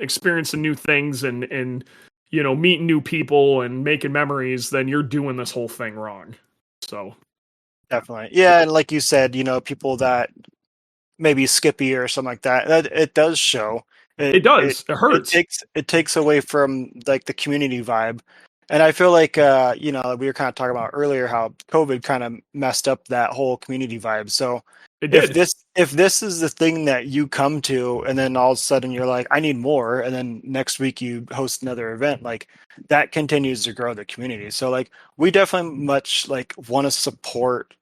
experiencing new things and meeting new people and making memories, then you're doing this whole thing wrong. So. Definitely. Yeah. And like you said, people that maybe Skippy or something like that, it does show. It does. It hurts. It takes away from like the community vibe. And I feel like, we were kind of talking about earlier how COVID kind of messed up that whole community vibe. So if this is the thing that you come to and then all of a sudden you're like, I need more. And then next week you host another event, like that continues to grow the community. So like, we definitely much like want to support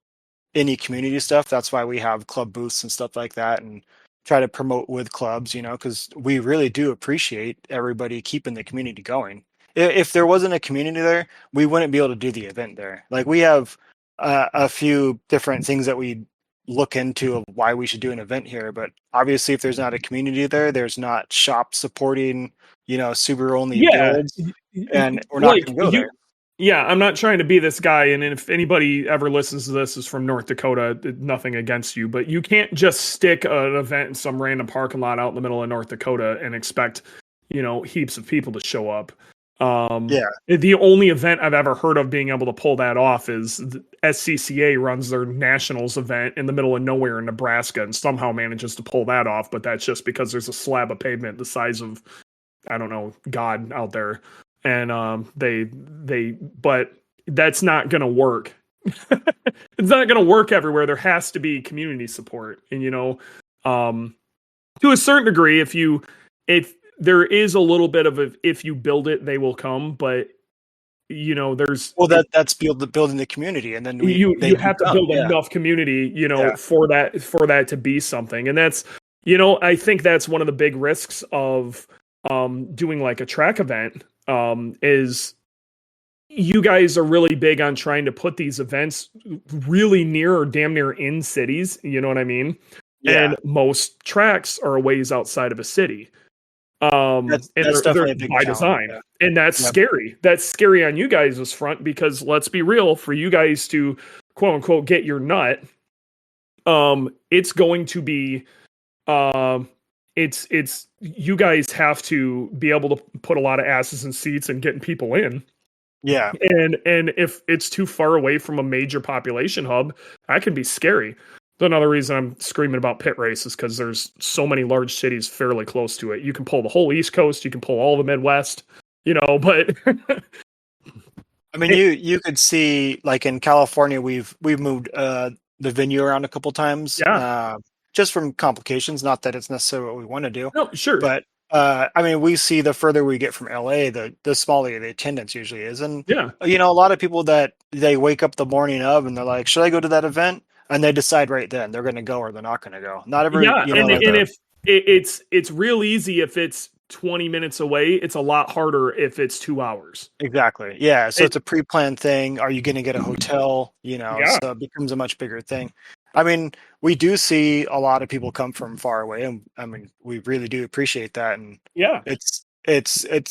any community stuff. That's why we have club booths and stuff like that and try to promote with clubs, because we really do appreciate everybody keeping the community going. If there wasn't a community there, we wouldn't be able to do the event there. Like we have a few different things that we look into of why we should do an event here. But obviously, if there's not a community there, there's not shops supporting, Subaru only builds, and we're not going to go there. Yeah, I'm not trying to be this guy. And if anybody ever listens to this is from North Dakota, nothing against you, but you can't just stick an event in some random parking lot out in the middle of North Dakota and expect, heaps of people to show up. The only event I've ever heard of being able to pull that off is SCCA runs their nationals event in the middle of nowhere in Nebraska and somehow manages to pull that off. But that's just because there's a slab of pavement the size of, I don't know, God out there. And but that's not going to work. It's not going to work everywhere. There has to be community support. And, to a certain degree, if there is a little bit of if you build it, they will come. But there's that's building the community, and then you have to build enough community, for that to be something. And that's I think that's one of the big risks of doing like a track event. Is you guys are really big on trying to put these events really near or damn near in cities. You know what I mean? Yeah. And most tracks are a ways outside of a city. That's definitely a big by design. Yeah. And that's scary. That's scary on you guys' front because let's be real, for you guys to quote unquote get your nut, it's going to be it's you guys have to be able to put a lot of asses in seats and getting people in. Yeah. And if it's too far away from a major population hub, that can be scary. Another reason I'm screaming about pit races because there's so many large cities fairly close to it. You can pull the whole East Coast, you can pull all the Midwest, but I mean, you could see like in California, we've moved the venue around a couple times. Yeah. Just from complications, not that it's necessarily what we want to do. No, sure. But I mean, we see the further we get from LA, the smaller the attendance usually is. And, Yeah. you know, a lot of people that they wake up the morning of and they're like, should I go to that event? And they decide right then they're going to go or they're not going to go. Not every, Yeah, you know, and if it's real easy if it's 20 minutes away, it's a lot harder if it's 2 hours. exactly. Yeah. So it's a pre-planned thing. Are you going to get a hotel? You know, Yeah. so it becomes a much bigger thing. I mean, we do see a lot of people come from far away, and I mean, we really do appreciate that. And Yeah. it's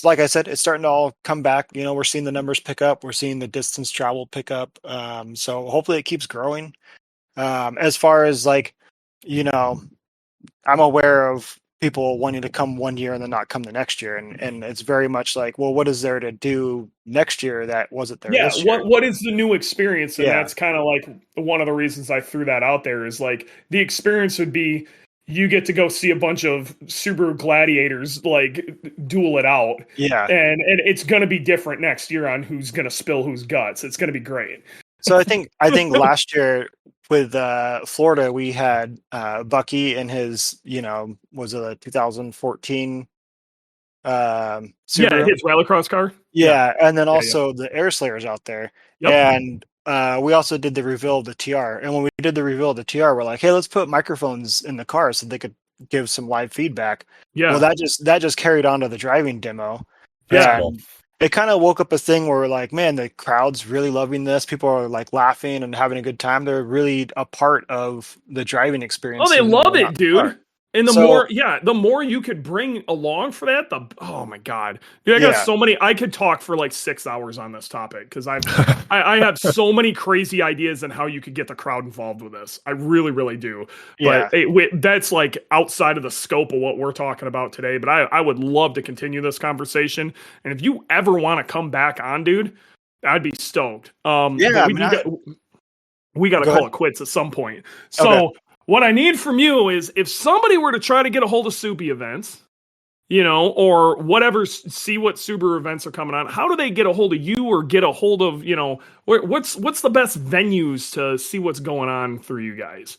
like I said, it's starting to all come back. You know, we're seeing the numbers pick up. We're seeing the distance travel pick up. So hopefully it keeps growing. As far as like, you know, I'm aware of people wanting to come one year and then not come the next year, and it's very much like, well, what is there to do next year that wasn't there Yeah, this year? what is the new experience? And Yeah. that's kind of like one of the reasons I threw that out there is like the experience would be you get to go see a bunch of Subaru gladiators like duel it out. Yeah. And it's going to be different next year on who's going to spill whose guts. It's going to be great. So I think last year with Florida, we had Bucky and his, you know, was it a 2014 Subaru? Yeah, his rallycross car. Yeah, and then also the Air Slayers out there. Yep. And we also did the reveal of the TR. And when we did the reveal of the TR, we're like, hey, let's put microphones in the car so they could give some live feedback. Yeah. Well, that just carried on to the driving demo. Yeah. And it kind of woke up a thing where we're like, man, the crowd's really loving this. People are like laughing and having a good time. They're really a part of the driving experience. Oh, they love it, dude. And the more you could bring along for that, oh my god, dude, I got so many. I could talk for like 6 hours on this topic because I have so many crazy ideas on how you could get the crowd involved with this. I really, really do. Yeah. But that's like outside of the scope of what we're talking about today. But I would love to continue this conversation. And if you ever want to come back on, dude, I'd be stoked. We got to call it quits at some point. So. Okay. What I need from you is if somebody were to try to get a hold of Subie Events, you know, or whatever, see what Subaru events are coming on, how do they get a hold of you or get a hold of, you know, what's the best venues to see what's going on through you guys?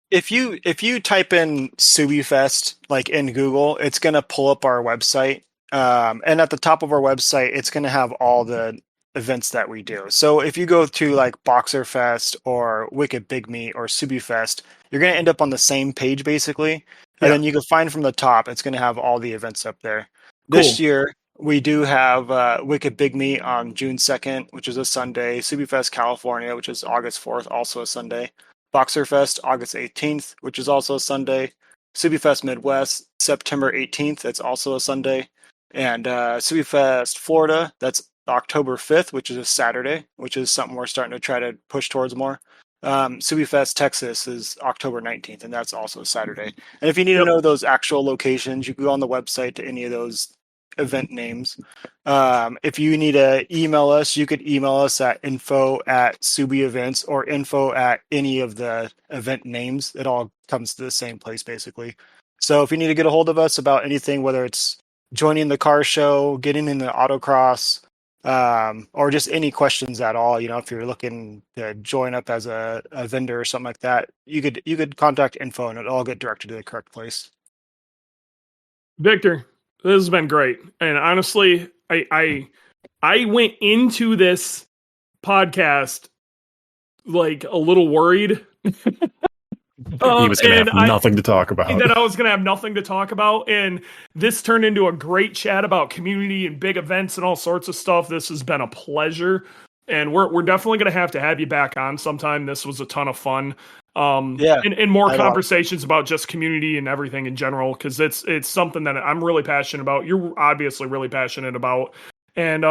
If you type in Subie Fest, like in Google, it's going to pull up our website. And at the top of our website, it's going to have all the events that we do. So if you go to like Boxer Fest or Wicked Big Meat or Subie Fest, you're going to end up on the same page basically. And then you can find from the top, it's going to have all the events up there. Cool. This year, we do have Wicked Big Meat on June 2nd, which is a Sunday. Subie Fest California, which is August 4th, also a Sunday. Boxer Fest August 18th, which is also a Sunday. Subie Fest Midwest September 18th, that's also a Sunday. And Subie Fest Florida, that's October 5th, which is a Saturday, which is something we're starting to try to push towards more. Subie Fest Texas is October 19th, and that's also a Saturday. And if you need to know those actual locations, you can go on the website to any of those event names. If you need to email us, you could email us at info@SubieEvents or info at any of the event names. It all comes to the same place, basically. So if you need to get a hold of us about anything, whether it's joining the car show, getting in the autocross, or just any questions at all, you know, if you're looking to join up as a vendor or something like that, you could contact info and it'll all get directed to the correct place. Victor, this has been great. And honestly, I went into this podcast like a little worried. He was going to have nothing to talk about. That I was going to have nothing to talk about. And this turned into a great chat about community and big events and all sorts of stuff. This has been a pleasure. And we're definitely going to have you back on sometime. This was a ton of fun. And more conversations about just community and everything in general, because it's something that I'm really passionate about. You're obviously really passionate about. And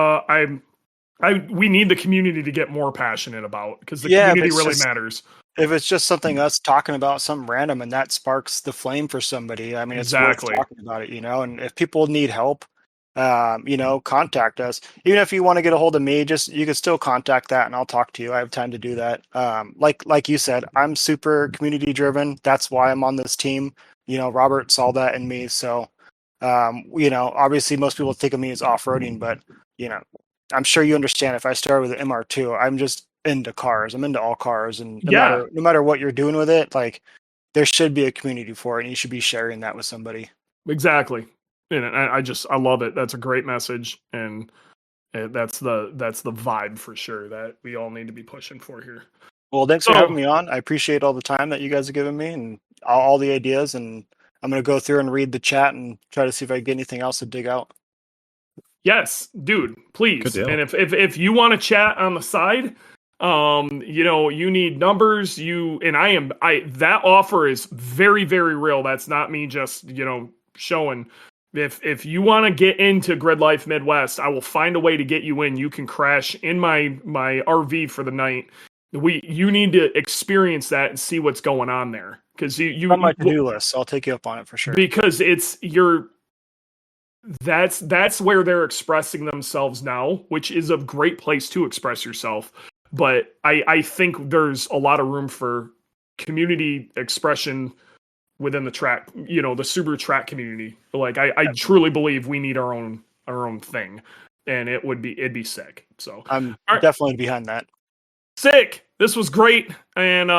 we need the community to get more passionate about, because the community really matters. If it's just something us talking about something random and that sparks the flame for somebody, I mean, it's worth talking about it, you know. And if people need help, you know, contact us. Even if you want to get a hold of me, you can still contact that and I'll talk to you. I have time to do that. Like you said, I'm super community driven. That's why I'm on this team. You know, Robert saw that in me. So, you know, obviously most people think of me as off-roading, but, you know, I'm sure you understand if I started with an MR2, I'm just into cars. I'm into all cars, and no matter what you're doing with it, like there should be a community for it, and you should be sharing that with somebody. Exactly. And I love it. That's a great message, and that's the vibe for sure that we all need to be pushing for here. Well, thanks for having me on. I appreciate all the time that you guys have given me and all the ideas. And I'm going to go through and read the chat and try to see if I can get anything else to dig out. Yes, dude, please. And if you want to chat on the side, you need numbers. That offer is very, very real. That's not me just, showing. If you want to get into Grid Life Midwest, I will find a way to get you in. You can crash in my RV for the night. You need to experience that and see what's going on there, because you on my to-do list. So I'll take you up on it for sure. Because that's where they're expressing themselves now, which is a great place to express yourself. But I think there's a lot of room for community expression within the track, the Subaru track community. Like I truly believe we need our own thing, and it'd be sick. So I'm definitely behind that. Sick. This was great, and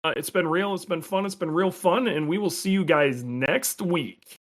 it's been real. It's been fun. It's been real fun, and we will see you guys next week.